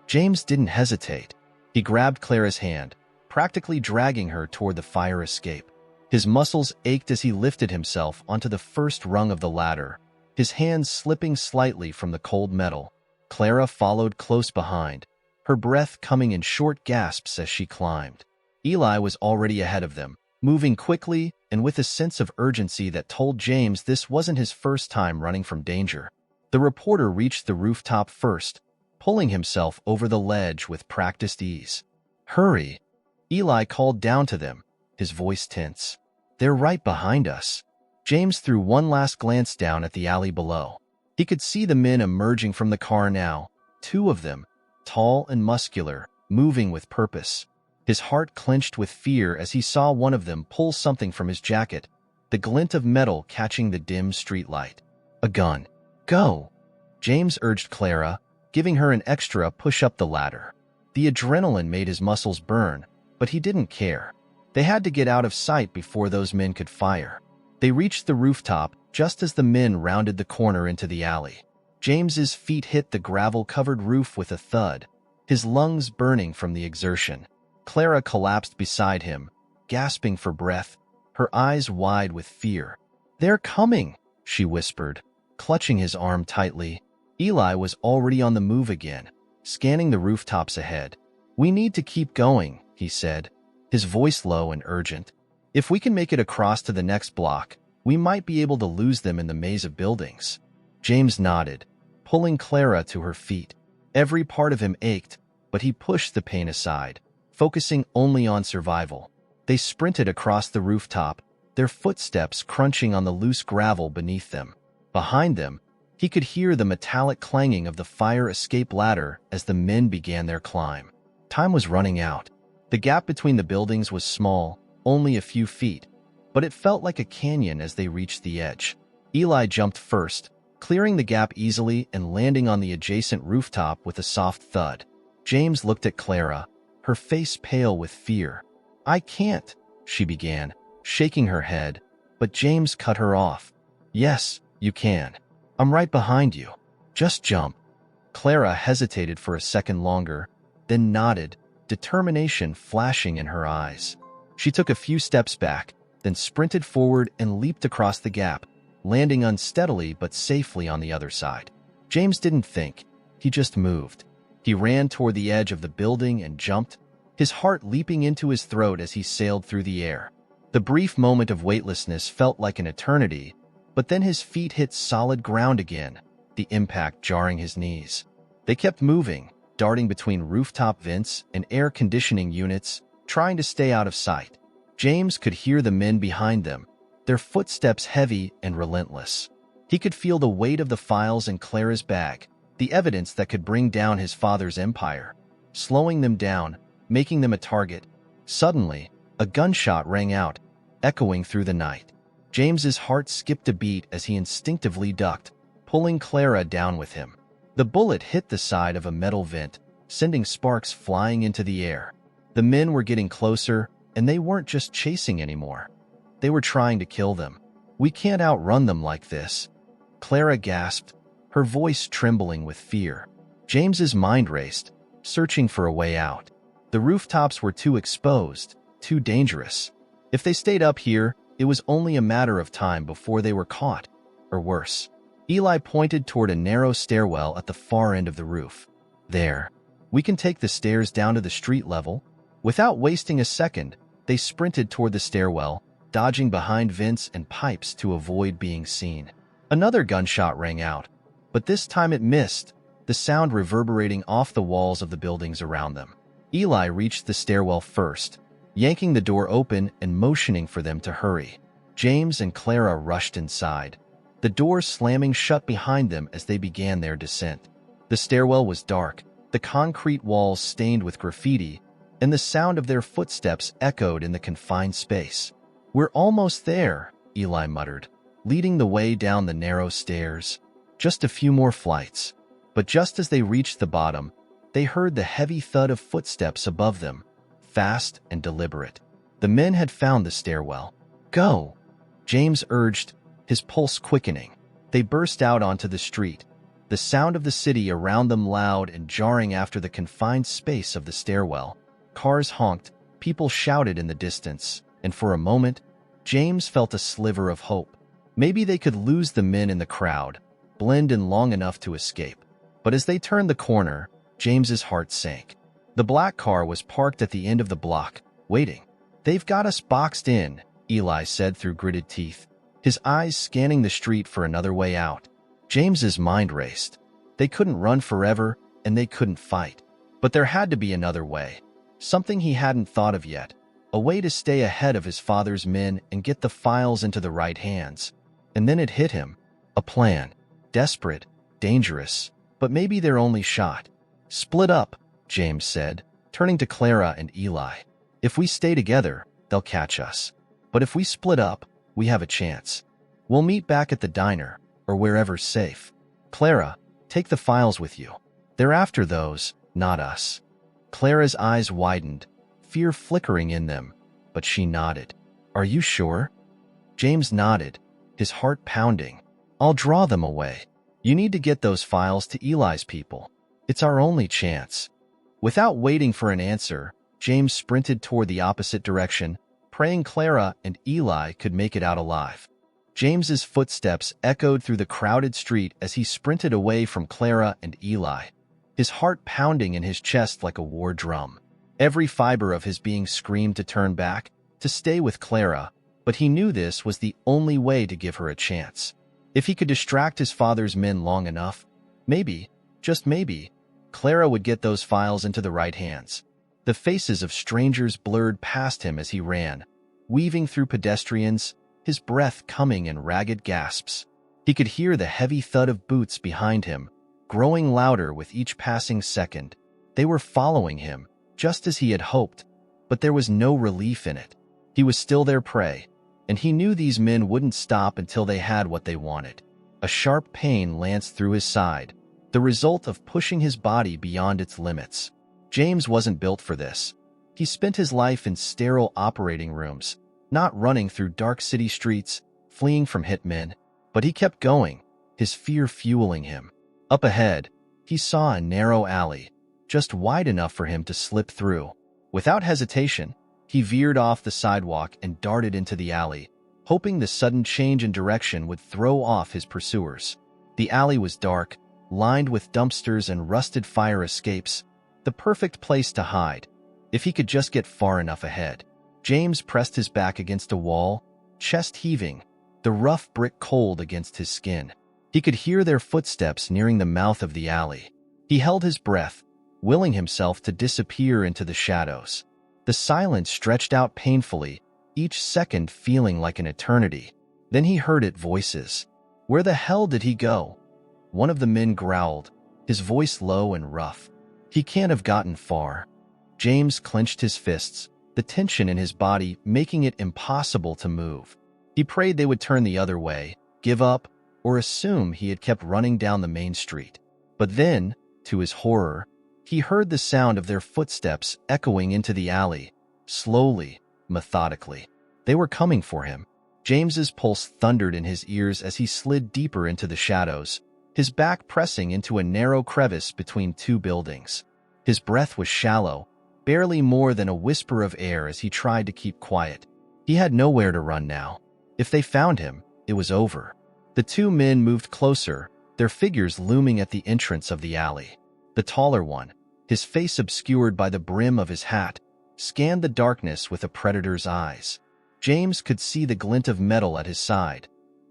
James didn't hesitate. He grabbed Clara's hand, practically dragging her toward the fire escape. His muscles ached as he lifted himself onto the first rung of the ladder, his hands slipping slightly from the cold metal. Clara followed close behind, her breath coming in short gasps as she climbed. Eli was already ahead of them, moving quickly and with a sense of urgency that told James this wasn't his first time running from danger. The reporter reached the rooftop first, pulling himself over the ledge with practiced ease. "Hurry!" Eli called down to them, his voice tense. "They're right behind us." James threw one last glance down at the alley below. He could see the men emerging from the car now, two of them, tall and muscular, moving with purpose. His heart clenched with fear as he saw one of them pull something from his jacket, the glint of metal catching the dim streetlight. "A gun. Go!" James urged Clara, giving her an extra push up the ladder. The adrenaline made his muscles burn, but he didn't care. They had to get out of sight before those men could fire. They reached the rooftop just as the men rounded the corner into the alley. James's feet hit the gravel-covered roof with a thud, his lungs burning from the exertion. Clara collapsed beside him, gasping for breath, her eyes wide with fear. "They're coming," she whispered, clutching his arm tightly. Eli was already on the move again, scanning the rooftops ahead. "We need to keep going," he said, his voice low and urgent. "If we can make it across to the next block, we might be able to lose them in the maze of buildings." James nodded, pulling Clara to her feet. Every part of him ached, but he pushed the pain aside, focusing only on survival. They sprinted across the rooftop, their footsteps crunching on the loose gravel beneath them. Behind them, he could hear the metallic clanging of the fire escape ladder as the men began their climb. Time was running out. The gap between the buildings was small, only a few feet, but it felt like a canyon as they reached the edge. Eli jumped first, clearing the gap easily and landing on the adjacent rooftop with a soft thud. James looked at Clara, her face pale with fear. "I can't," she began, shaking her head, but James cut her off. "Yes, you can. I'm right behind you. Just jump." Clara hesitated for a second longer, then nodded, determination flashing in her eyes. She took a few steps back, then sprinted forward and leaped across the gap, landing unsteadily but safely on the other side. James didn't think. He just moved. He ran toward the edge of the building and jumped, his heart leaping into his throat as he sailed through the air. The brief moment of weightlessness felt like an eternity, but then his feet hit solid ground again, the impact jarring his knees. They kept moving, darting between rooftop vents and air conditioning units, trying to stay out of sight. James could hear the men behind them, their footsteps heavy and relentless. He could feel the weight of the files in Clara's bag, the evidence that could bring down his father's empire, slowing them down, making them a target. Suddenly, a gunshot rang out, echoing through the night. James's heart skipped a beat as he instinctively ducked, pulling Clara down with him. The bullet hit the side of a metal vent, sending sparks flying into the air. The men were getting closer, and they weren't just chasing anymore. They were trying to kill them. "We can't outrun them like this," Clara gasped, her voice trembling with fear. James's mind raced, searching for a way out. The rooftops were too exposed, too dangerous. If they stayed up here, it was only a matter of time before they were caught, or worse. Eli pointed toward a narrow stairwell at the far end of the roof. "There. We can take the stairs down to the street level." Without wasting a second, they sprinted toward the stairwell, dodging behind vents and pipes to avoid being seen. Another gunshot rang out, but this time it missed, the sound reverberating off the walls of the buildings around them. Eli reached the stairwell first, yanking the door open and motioning for them to hurry. James and Clara rushed inside, the door slamming shut behind them as they began their descent. The stairwell was dark, the concrete walls stained with graffiti, and the sound of their footsteps echoed in the confined space. "We're almost there," Eli muttered, leading the way down the narrow stairs. Just a few more flights. But just as they reached the bottom, they heard the heavy thud of footsteps above them, fast and deliberate. The men had found the stairwell. "Go," James urged, his pulse quickening. They burst out onto the street, the sound of the city around them loud and jarring after the confined space of the stairwell. Cars honked, people shouted in the distance, and for a moment, James felt a sliver of hope. Maybe they could lose the men in the crowd, blend in long enough to escape. But as they turned the corner, James's heart sank. The black car was parked at the end of the block, waiting. "They've got us boxed in," Eli said through gritted teeth, his eyes scanning the street for another way out. James's mind raced. They couldn't run forever, and they couldn't fight. But there had to be another way. Something he hadn't thought of yet. A way to stay ahead of his father's men and get the files into the right hands. And then it hit him. A plan. Desperate, dangerous, but maybe their only shot. "Split up," James said, turning to Clara and Eli. "If we stay together, they'll catch us. But if we split up, we have a chance. We'll meet back at the diner, or wherever's safe. Clara, take the files with you. They're after those, not us." Clara's eyes widened, fear flickering in them, but she nodded. "Are you sure?" James nodded, his heart pounding. "I'll draw them away. You need to get those files to Eli's people. It's our only chance." Without waiting for an answer, James sprinted toward the opposite direction, praying Clara and Eli could make it out alive. James's footsteps echoed through the crowded street as he sprinted away from Clara and Eli, his heart pounding in his chest like a war drum. Every fiber of his being screamed to turn back, to stay with Clara, but he knew this was the only way to give her a chance. If he could distract his father's men long enough, maybe, just maybe, Clara would get those files into the right hands. The faces of strangers blurred past him as he ran, weaving through pedestrians, his breath coming in ragged gasps. He could hear the heavy thud of boots behind him, growing louder with each passing second. They were following him, just as he had hoped, but there was no relief in it. He was still their prey, and he knew these men wouldn't stop until they had what they wanted. A sharp pain lanced through his side, the result of pushing his body beyond its limits. James wasn't built for this. He spent his life in sterile operating rooms, not running through dark city streets, fleeing from hitmen. But he kept going, his fear fueling him. Up ahead, he saw a narrow alley, just wide enough for him to slip through. Without hesitation, he veered off the sidewalk and darted into the alley, hoping the sudden change in direction would throw off his pursuers. The alley was dark, lined with dumpsters and rusted fire escapes, the perfect place to hide, if he could just get far enough ahead. James pressed his back against a wall, chest heaving, the rough brick cold against his skin. He could hear their footsteps nearing the mouth of the alley. He held his breath, willing himself to disappear into the shadows. The silence stretched out painfully, each second feeling like an eternity. Then he heard it voices. "Where the hell did he go?" One of the men growled, his voice low and rough. "He can't have gotten far." James clenched his fists, the tension in his body making it impossible to move. He prayed they would turn the other way, give up, or assume he had kept running down the main street. But then, to his horror, he heard the sound of their footsteps echoing into the alley, slowly, methodically. They were coming for him. James's pulse thundered in his ears as he slid deeper into the shadows, his back pressing into a narrow crevice between two buildings. His breath was shallow, barely more than a whisper of air as he tried to keep quiet. He had nowhere to run now. If they found him, it was over. The two men moved closer, their figures looming at the entrance of the alley. The taller one, his face obscured by the brim of his hat, scanned the darkness with a predator's eyes. James could see the glint of metal at his side,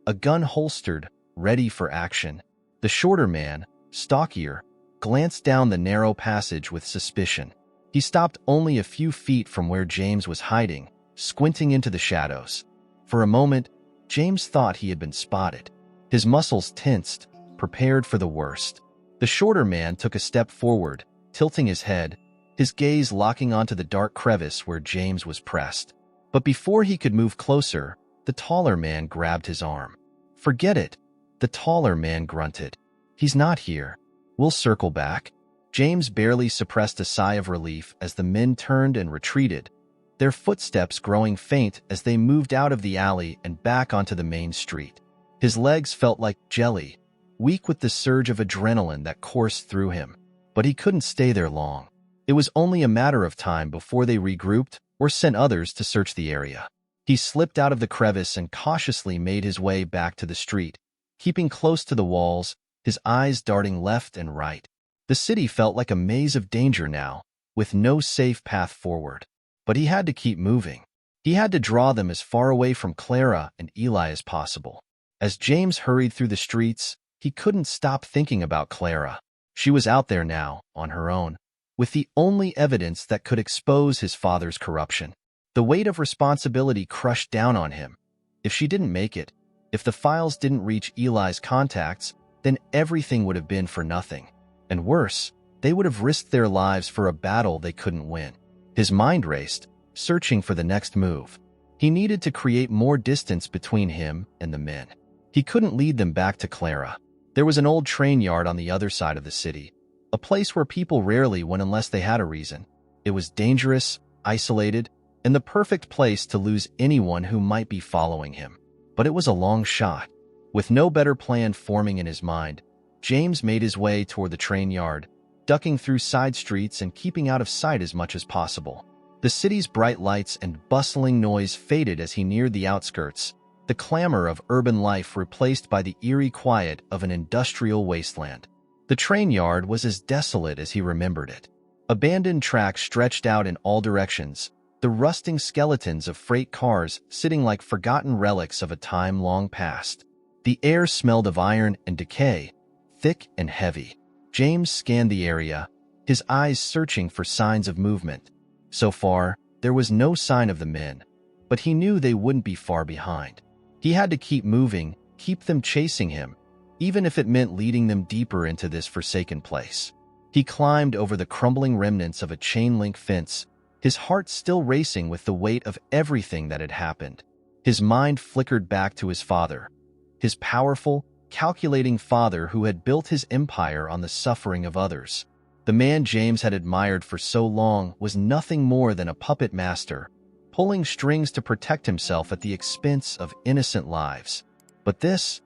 a gun holstered, ready for action. The shorter man, stockier, glanced down the narrow passage with suspicion. He stopped only a few feet from where James was hiding, squinting into the shadows. For a moment, James thought he had been spotted. His muscles tensed, prepared for the worst. The shorter man took a step forward, tilting his head, his gaze locking onto the dark crevice where James was pressed. But before he could move closer, the taller man grabbed his arm. "Forget it," the taller man grunted. "He's not here. We'll circle back." James barely suppressed a sigh of relief as the men turned and retreated, their footsteps growing faint as they moved out of the alley and back onto the main street. His legs felt like jelly, weak with the surge of adrenaline that coursed through him. But he couldn't stay there long. It was only a matter of time before they regrouped or sent others to search the area. He slipped out of the crevice and cautiously made his way back to the street, keeping close to the walls, his eyes darting left and right. The city felt like a maze of danger now, with no safe path forward. But he had to keep moving. He had to draw them as far away from Clara and Eli as possible. As James hurried through the streets, he couldn't stop thinking about Clara. She was out there now, on her own, with the only evidence that could expose his father's corruption. The weight of responsibility crushed down on him. If she didn't make it, if the files didn't reach Eli's contacts, then everything would have been for nothing. And worse, they would have risked their lives for a battle they couldn't win. His mind raced, searching for the next move. He needed to create more distance between him and the men. He couldn't lead them back to Clara. There was an old train yard on the other side of the city, a place where people rarely went unless they had a reason. It was dangerous, isolated, and the perfect place to lose anyone who might be following him. But it was a long shot. With no better plan forming in his mind, James made his way toward the train yard, ducking through side streets and keeping out of sight as much as possible. The city's bright lights and bustling noise faded as he neared the outskirts, the clamor of urban life replaced by the eerie quiet of an industrial wasteland. The train yard was as desolate as he remembered it. Abandoned tracks stretched out in all directions, the rusting skeletons of freight cars sitting like forgotten relics of a time long past. The air smelled of iron and decay, thick and heavy. James scanned the area, his eyes searching for signs of movement. So far, there was no sign of the men, but he knew they wouldn't be far behind. He had to keep moving, keep them chasing him, even if it meant leading them deeper into this forsaken place. He climbed over the crumbling remnants of a chain-link fence, his heart still racing with the weight of everything that had happened. His mind flickered back to his father, his powerful, calculating father who had built his empire on the suffering of others. The man James had admired for so long was nothing more than a puppet master, pulling strings to protect himself at the expense of innocent lives. But this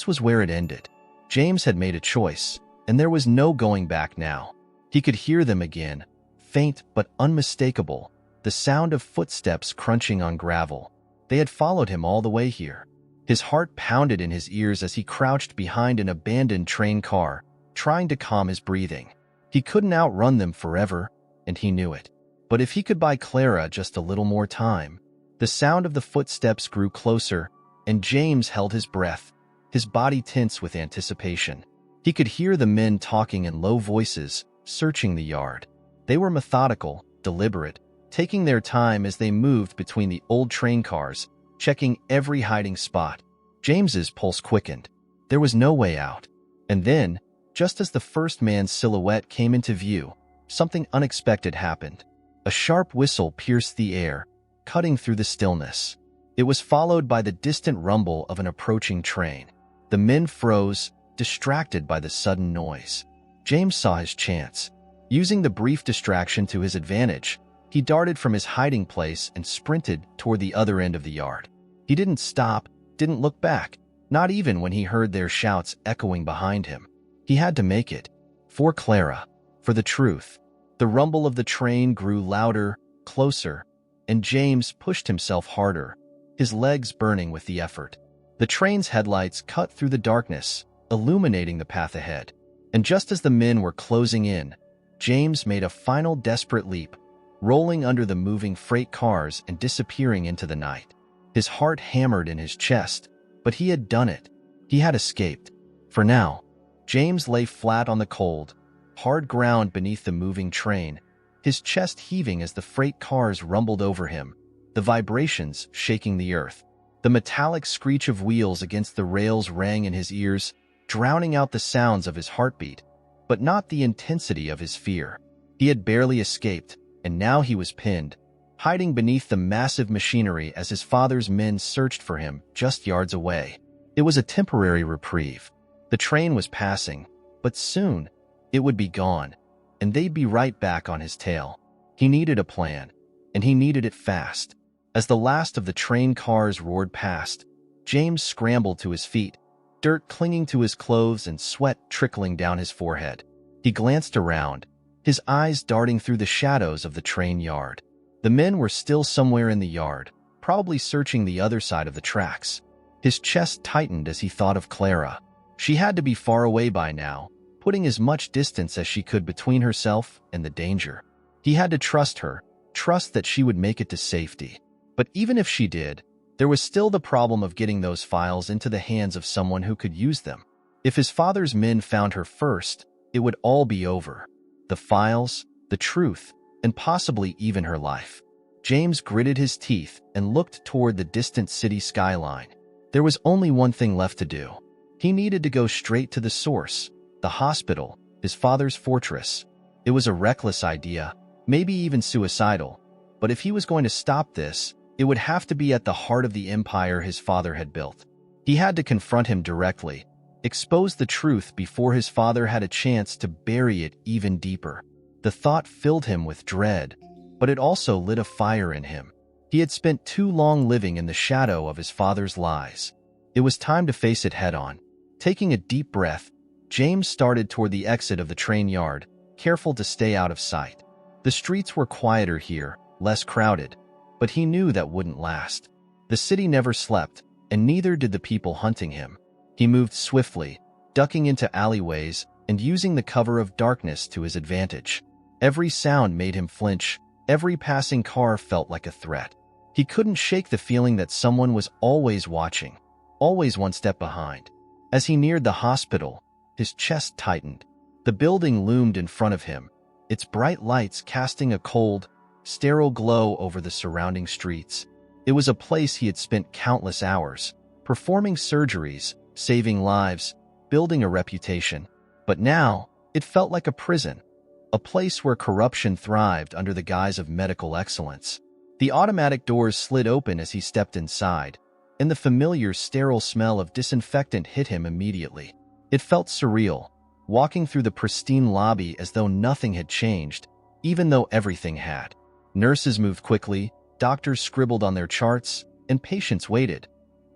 was where it ended. James had made a choice, and there was no going back now. He could hear them again, faint but unmistakable, the sound of footsteps crunching on gravel. They had followed him all the way here. His heart pounded in his ears as he crouched behind an abandoned train car, trying to calm his breathing. He couldn't outrun them forever, and he knew it. But if he could buy Clara just a little more time. The sound of the footsteps grew closer, and James held his breath, his body tense with anticipation. He could hear the men talking in low voices, searching the yard. They were methodical, deliberate, taking their time as they moved between the old train cars, checking every hiding spot. James's pulse quickened. There was no way out. And then, just as the first man's silhouette came into view, something unexpected happened. A sharp whistle pierced the air, cutting through the stillness. It was followed by the distant rumble of an approaching train. The men froze, distracted by the sudden noise. James saw his chance. Using the brief distraction to his advantage, he darted from his hiding place and sprinted toward the other end of the yard. He didn't stop, didn't look back, not even when he heard their shouts echoing behind him. He had to make it. For Clara. For the truth. The rumble of the train grew louder, closer, and James pushed himself harder, his legs burning with the effort. The train's headlights cut through the darkness, illuminating the path ahead. And just as the men were closing in, James made a final desperate leap, rolling under the moving freight cars and disappearing into the night. His heart hammered in his chest, but he had done it. He had escaped. For now, James lay flat on the cold, hard ground beneath the moving train, his chest heaving as the freight cars rumbled over him, the vibrations shaking the earth. The metallic screech of wheels against the rails rang in his ears, drowning out the sounds of his heartbeat. but not the intensity of his fear. He had barely escaped, and now he was pinned, hiding beneath the massive machinery as his father's men searched for him just yards away. It was a temporary reprieve. The train was passing, but soon it would be gone, and they'd be right back on his tail. He needed a plan, and he needed it fast. As the last of the train cars roared past, James scrambled to his feet, dirt clinging to his clothes and sweat trickling down his forehead. He glanced around, his eyes darting through the shadows of the train yard. The men were still somewhere in the yard, probably searching the other side of the tracks. His chest tightened as he thought of Clara. She had to be far away by now, putting as much distance as she could between herself and the danger. He had to trust her, trust that she would make it to safety. But even if she did, there was still the problem of getting those files into the hands of someone who could use them. If his father's men found her first, it would all be over. The files, the truth, and possibly even her life. James gritted his teeth and looked toward the distant city skyline. There was only one thing left to do. He needed to go straight to the source, the hospital, his father's fortress. It was a reckless idea, maybe even suicidal, but if he was going to stop this, it would have to be at the heart of the empire his father had built. He had to confront him directly, expose the truth before his father had a chance to bury it even deeper. The thought filled him with dread, but it also lit a fire in him. He had spent too long living in the shadow of his father's lies. It was time to face it head-on. Taking a deep breath, James started toward the exit of the train yard, careful to stay out of sight. The streets were quieter here, less crowded, but he knew that wouldn't last. The city never slept, and neither did the people hunting him. He moved swiftly, ducking into alleyways and using the cover of darkness to his advantage. Every sound made him flinch, every passing car felt like a threat. He couldn't shake the feeling that someone was always watching, always one step behind. As he neared the hospital, his chest tightened. The building loomed in front of him, its bright lights casting a cold, sterile glow over the surrounding streets. It was a place he had spent countless hours, performing surgeries, saving lives, building a reputation. But now, it felt like a prison, a place where corruption thrived under the guise of medical excellence. The automatic doors slid open as he stepped inside, and the familiar sterile smell of disinfectant hit him immediately. It felt surreal, walking through the pristine lobby as though nothing had changed, even though everything had. Nurses moved quickly, doctors scribbled on their charts, and patients waited,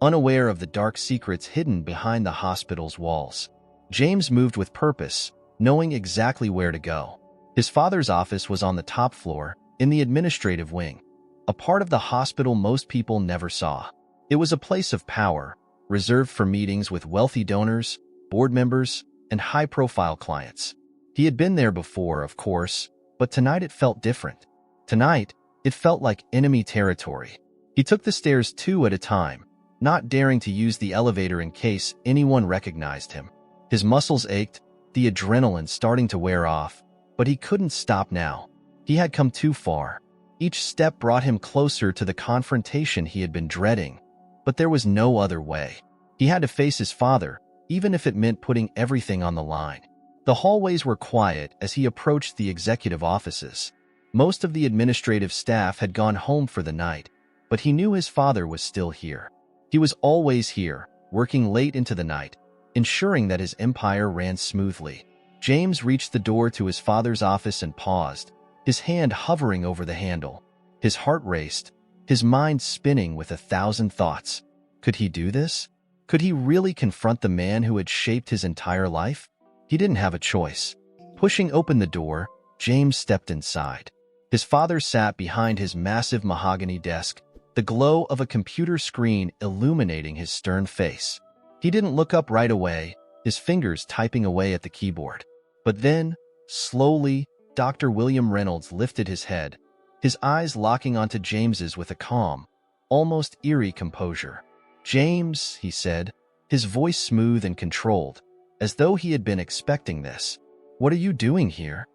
unaware of the dark secrets hidden behind the hospital's walls. James moved with purpose, knowing exactly where to go. His father's office was on the top floor, in the administrative wing, a part of the hospital most people never saw. It was a place of power, reserved for meetings with wealthy donors, board members, and high-profile clients. He had been there before, of course, but tonight it felt different. Tonight, it felt like enemy territory. He took the stairs two at a time, not daring to use the elevator in case anyone recognized him. His muscles ached, the adrenaline starting to wear off, but he couldn't stop now. He had come too far. Each step brought him closer to the confrontation he had been dreading, but there was no other way. He had to face his father, even if it meant putting everything on the line. The hallways were quiet as he approached the executive offices. Most of the administrative staff had gone home for the night, but he knew his father was still here. He was always here, working late into the night, ensuring that his empire ran smoothly. James reached the door to his father's office and paused, his hand hovering over the handle. His heart raced, his mind spinning with 1,000 thoughts. Could he do this? Could he really confront the man who had shaped his entire life? He didn't have a choice. Pushing open the door, James stepped inside. His father sat behind his massive mahogany desk, the glow of a computer screen illuminating his stern face. He didn't look up right away, his fingers typing away at the keyboard. But then, slowly, Dr. William Reynolds lifted his head, his eyes locking onto James's with a calm, almost eerie composure. "James," he said, his voice smooth and controlled, as though he had been expecting this. "What are you doing here?"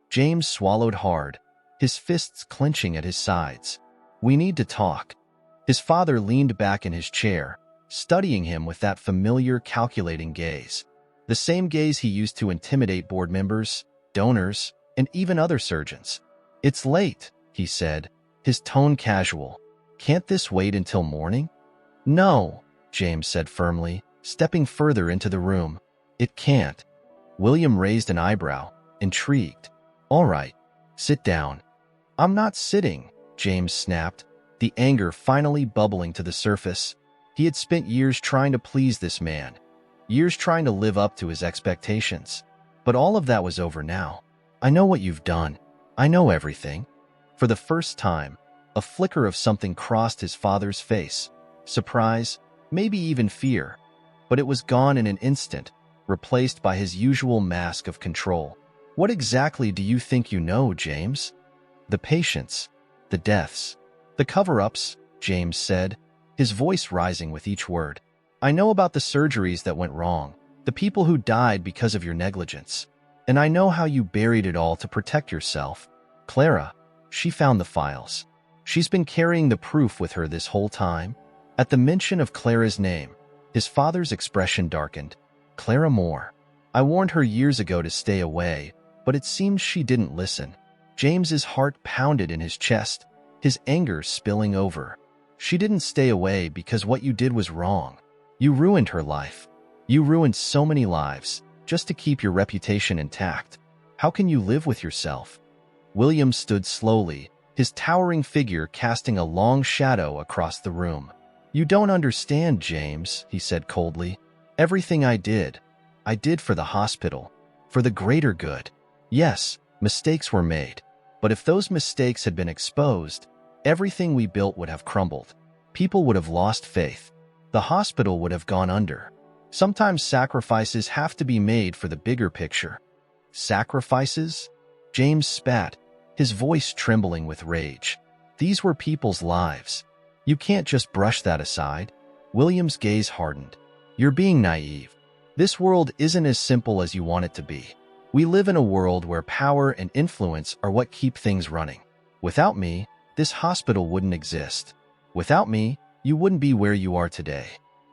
James swallowed hard, his fists clenching at his sides. "We need to talk." His father leaned back in his chair, studying him with that familiar, calculating gaze. The same gaze he used to intimidate board members, donors, and even other surgeons. "It's late," he said, his tone casual. "Can't this wait until morning?" "No," James said firmly, stepping further into the room. "It can't." William raised an eyebrow, intrigued. "All right, sit down." "I'm not sitting," James snapped, the anger finally bubbling to the surface. He had spent years trying to please this man, years trying to live up to his expectations. But all of that was over now. "I know what you've done. I know everything." For the first time, a flicker of something crossed his father's face. Surprise, maybe even fear. But it was gone in an instant, replaced by his usual mask of control. "What exactly do you think you know, James?" "The patients, the deaths, the cover-ups," James said, his voice rising with each word. "I know about the surgeries that went wrong, the people who died because of your negligence. And I know how you buried it all to protect yourself. Clara, she found the files. She's been carrying the proof with her this whole time." At the mention of Clara's name, his father's expression darkened. "Clara Moore. I warned her years ago to stay away, but it seems she didn't listen." James's heart pounded in his chest, his anger spilling over. "She didn't stay away because what you did was wrong. You ruined her life. You ruined so many lives, just to keep your reputation intact. How can you live with yourself?" William stood slowly, his towering figure casting a long shadow across the room. "You don't understand, James," he said coldly. "Everything I did for the hospital, for the greater good. Yes, mistakes were made, but if those mistakes had been exposed, everything we built would have crumbled. People would have lost faith. The hospital would have gone under. Sometimes sacrifices have to be made for the bigger picture." "Sacrifices?" James spat, his voice trembling with rage. "These were people's lives. You can't just brush that aside." William's gaze hardened. "You're being naive. This world isn't as simple as you want it to be. We live in a world where power and influence are what keep things running. Without me, this hospital wouldn't exist. Without me, you wouldn't be where you are today."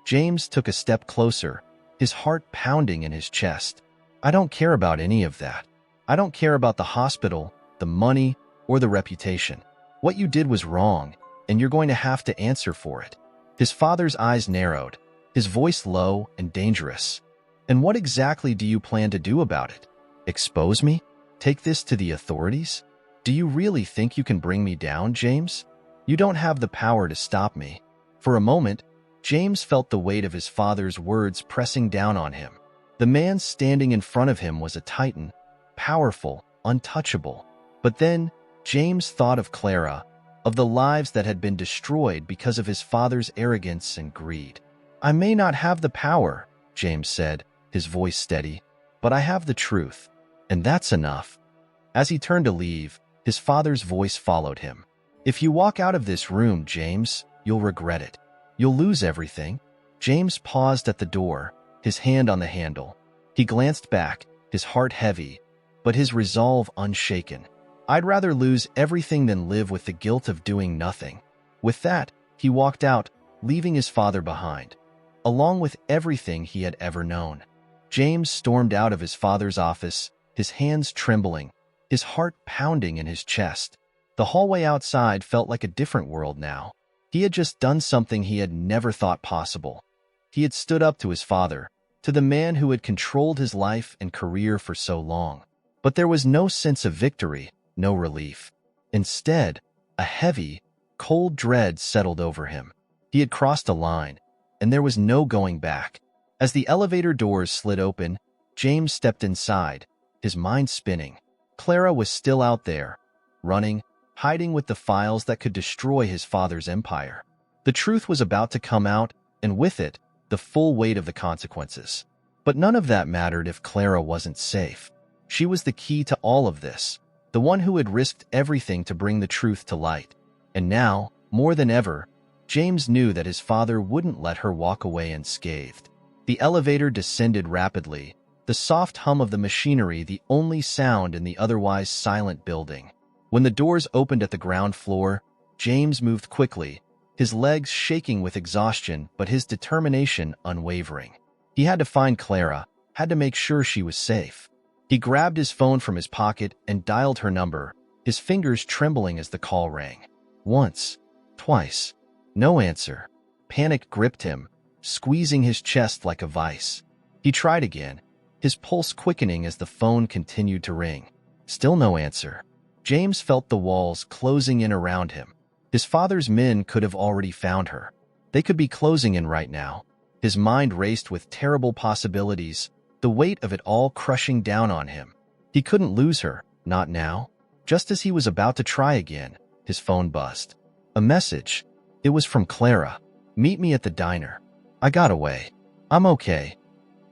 James took a step closer, his heart pounding in his chest. "I don't care about any of that. I don't care about the hospital, the money, or the reputation. What you did was wrong, and you're going to have to answer for it." His father's eyes narrowed, his voice low and dangerous. "And what exactly do you plan to do about it? Expose me? Take this to the authorities? Do you really think you can bring me down, James? You don't have the power to stop me." For a moment, James felt the weight of his father's words pressing down on him. The man standing in front of him was a titan, powerful, untouchable. But then, James thought of Clara, of the lives that had been destroyed because of his father's arrogance and greed. "I may not have the power," James said, his voice steady, "but I have the truth, and that's enough." As he turned to leave, his father's voice followed him. "If you walk out of this room, James, you'll regret it. You'll lose everything." James paused at the door, his hand on the handle. He glanced back, his heart heavy, but his resolve unshaken. "I'd rather lose everything than live with the guilt of doing nothing." With that, he walked out, leaving his father behind, along with everything he had ever known. James stormed out of his father's office, his hands trembling, his heart pounding in his chest. The hallway outside felt like a different world now. He had just done something he had never thought possible. He had stood up to his father, to the man who had controlled his life and career for so long. But there was no sense of victory, no relief. Instead, a heavy, cold dread settled over him. He had crossed a line, and there was no going back. As the elevator doors slid open, James stepped inside, his mind spinning. Clara was still out there, running, hiding with the files that could destroy his father's empire. The truth was about to come out, and with it, the full weight of the consequences. But none of that mattered if Clara wasn't safe. She was the key to all of this, the one who had risked everything to bring the truth to light. And now, more than ever, James knew that his father wouldn't let her walk away unscathed. The elevator descended rapidly, the soft hum of the machinery the only sound in the otherwise silent building. When the doors opened at the ground floor, James moved quickly, his legs shaking with exhaustion but his determination unwavering. He had to find Clara, had to make sure she was safe. He grabbed his phone from his pocket and dialed her number, his fingers trembling as the call rang. Once, twice. No answer. Panic gripped him, squeezing his chest like a vice. He tried again, his pulse quickening as the phone continued to ring. Still no answer. James felt the walls closing in around him. His father's men could have already found her. They could be closing in right now. His mind raced with terrible possibilities, the weight of it all crushing down on him. He couldn't lose her, not now. Just as he was about to try again, his phone buzzed. A message. It was from Clara. Meet me at the diner. I got away. I'm okay.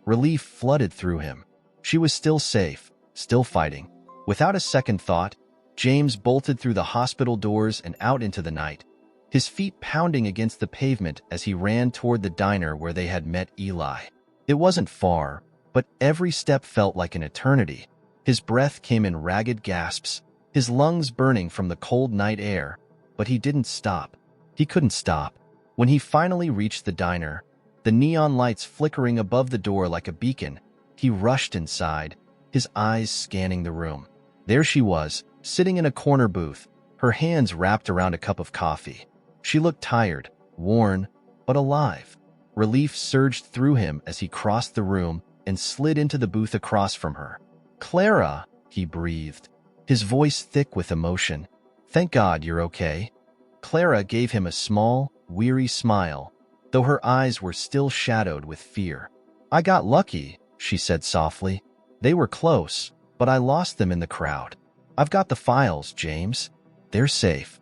Relief flooded through him. She was still safe, still fighting. Without a second thought, James bolted through the hospital doors and out into the night, his feet pounding against the pavement as he ran toward the diner where they had met Eli. It wasn't far, but every step felt like an eternity. His breath came in ragged gasps, his lungs burning from the cold night air, but he didn't stop. He couldn't stop. When he finally reached the diner, the neon lights flickering above the door like a beacon, he rushed inside, his eyes scanning the room. There she was, sitting in a corner booth, her hands wrapped around a cup of coffee. She looked tired, worn, but alive. Relief surged through him as he crossed the room and slid into the booth across from her. "Clara," he breathed, his voice thick with emotion. "Thank God you're okay." Clara gave him a small, weary smile, though her eyes were still shadowed with fear. "I got lucky," she said softly. "They were close, but I lost them in the crowd. I've got the files, James. They're safe."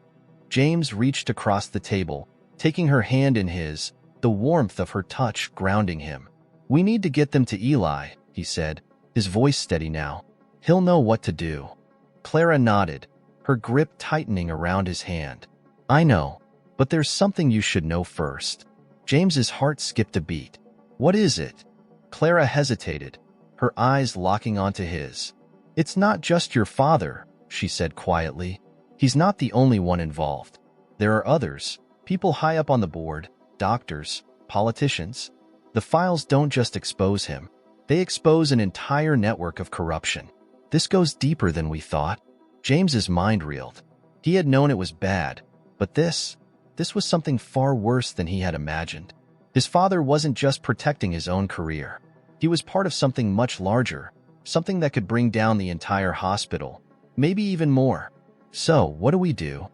James reached across the table, taking her hand in his, the warmth of her touch grounding him. "We need to get them to Eli," he said, his voice steady now. "He'll know what to do." Clara nodded, her grip tightening around his hand. "I know, but there's something you should know first." James's heart skipped a beat. "What is it?" Clara hesitated, her eyes locking onto his. "It's not just your father," she said quietly. "He's not the only one involved. There are others, people high up on the board, doctors, politicians. The files don't just expose him. They expose an entire network of corruption. This goes deeper than we thought." James's mind reeled. He had known it was bad, but this was something far worse than he had imagined. His father wasn't just protecting his own career. He was part of something much larger, something that could bring down the entire hospital, maybe even more. "So, what do we do?"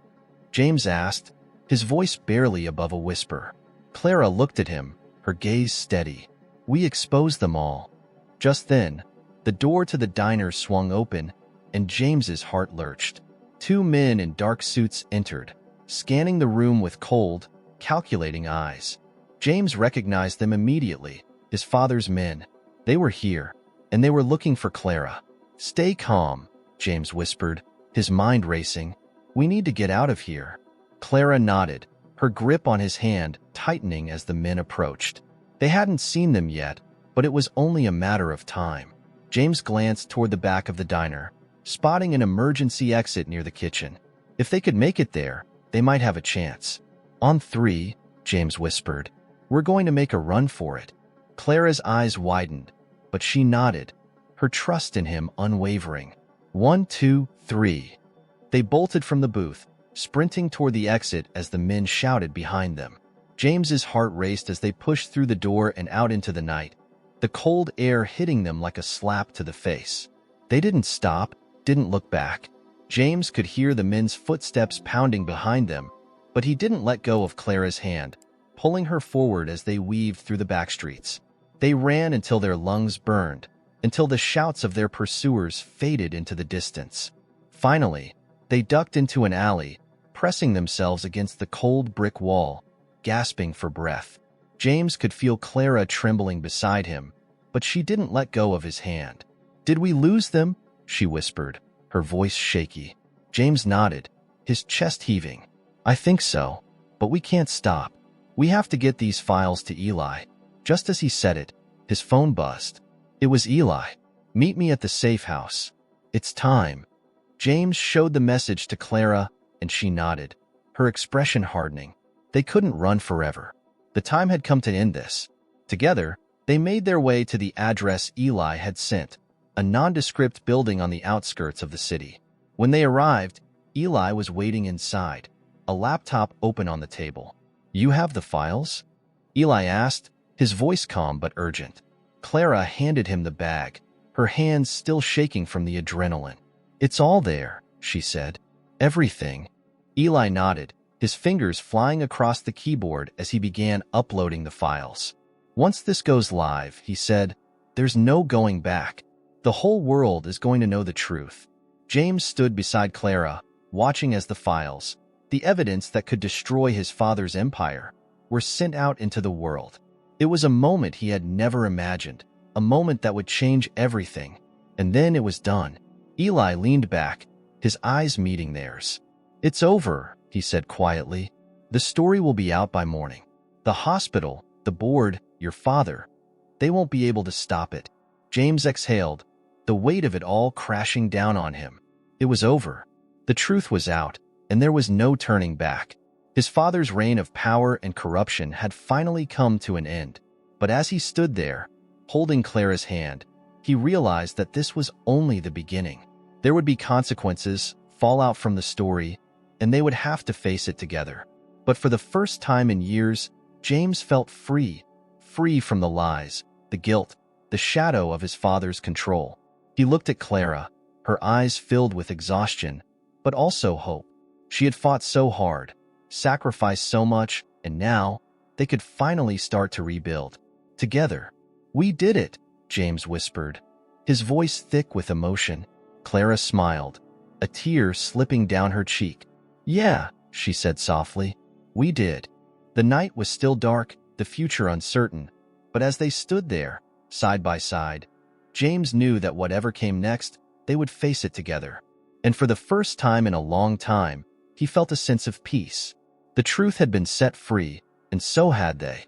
James asked, his voice barely above a whisper. Clara looked at him, her gaze steady. "We expose them all." Just then, the door to the diner swung open, and James's heart lurched. Two men in dark suits entered, scanning the room with cold, calculating eyes. James recognized them immediately, his father's men. They were here, and they were looking for Clara. "Stay calm," James whispered, his mind racing. "We need to get out of here." Clara nodded, her grip on his hand tightening as the men approached. They hadn't seen them yet, but it was only a matter of time. James glanced toward the back of the diner, spotting an emergency exit near the kitchen. If they could make it there, they might have a chance. "On three," James whispered. "We're going to make a run for it." Clara's eyes widened, but she nodded, her trust in him unwavering. 1, 2, 3. They bolted from the booth, sprinting toward the exit as the men shouted behind them. James's heart raced as they pushed through the door and out into the night, the cold air hitting them like a slap to the face. They didn't stop, didn't look back. James could hear the men's footsteps pounding behind them, but he didn't let go of Clara's hand, pulling her forward as they weaved through the back streets. They ran until their lungs burned, until the shouts of their pursuers faded into the distance. Finally, they ducked into an alley, pressing themselves against the cold brick wall, gasping for breath. James could feel Clara trembling beside him, but she didn't let go of his hand. "Did we lose them?" she whispered, her voice shaky. James nodded, his chest heaving. "I think so, but we can't stop. We have to get these files to Eli." Just as he said it, his phone buzzed. It was Eli. "Meet me at the safe house. It's time." James showed the message to Clara, and she nodded, her expression hardening. They couldn't run forever. The time had come to end this. Together, They made their way to the address Eli had sent, a nondescript building on the outskirts of the city. When they arrived, Eli was waiting inside, a laptop open on the table. "You have the files?" Eli asked, his voice calm but urgent. Clara handed him the bag, her hands still shaking from the adrenaline. "It's all there," she said. "Everything." Eli nodded, his fingers flying across the keyboard as he began uploading the files. "Once this goes live," he said, "there's no going back. The whole world is going to know the truth." James stood beside Clara, watching as the files, the evidence that could destroy his father's empire, were sent out into the world. It was a moment he had never imagined, a moment that would change everything. And then it was done. Eli leaned back, his eyes meeting theirs. "It's over," he said quietly. "The story will be out by morning. The hospital, the board, your father, they won't be able to stop it." James exhaled, the weight of it all crashing down on him. It was over. The truth was out, and there was no turning back. His father's reign of power and corruption had finally come to an end. But as he stood there, holding Clara's hand, he realized that this was only the beginning. There would be consequences, fallout from the story, and they would have to face it together. But for the first time in years, James felt free from the lies, the guilt, the shadow of his father's control. He looked at Clara, her eyes filled with exhaustion, but also hope. She had fought so hard, sacrificed so much, and now they could finally start to rebuild. Together. "We did it," James whispered, his voice thick with emotion. Clara smiled, a tear slipping down her cheek. "Yeah," she said softly, "we did." The night was still dark, the future uncertain, but as they stood there, side by side, James knew that whatever came next, they would face it together. And for the first time in a long time, he felt a sense of peace. The truth had been set free, and so had they.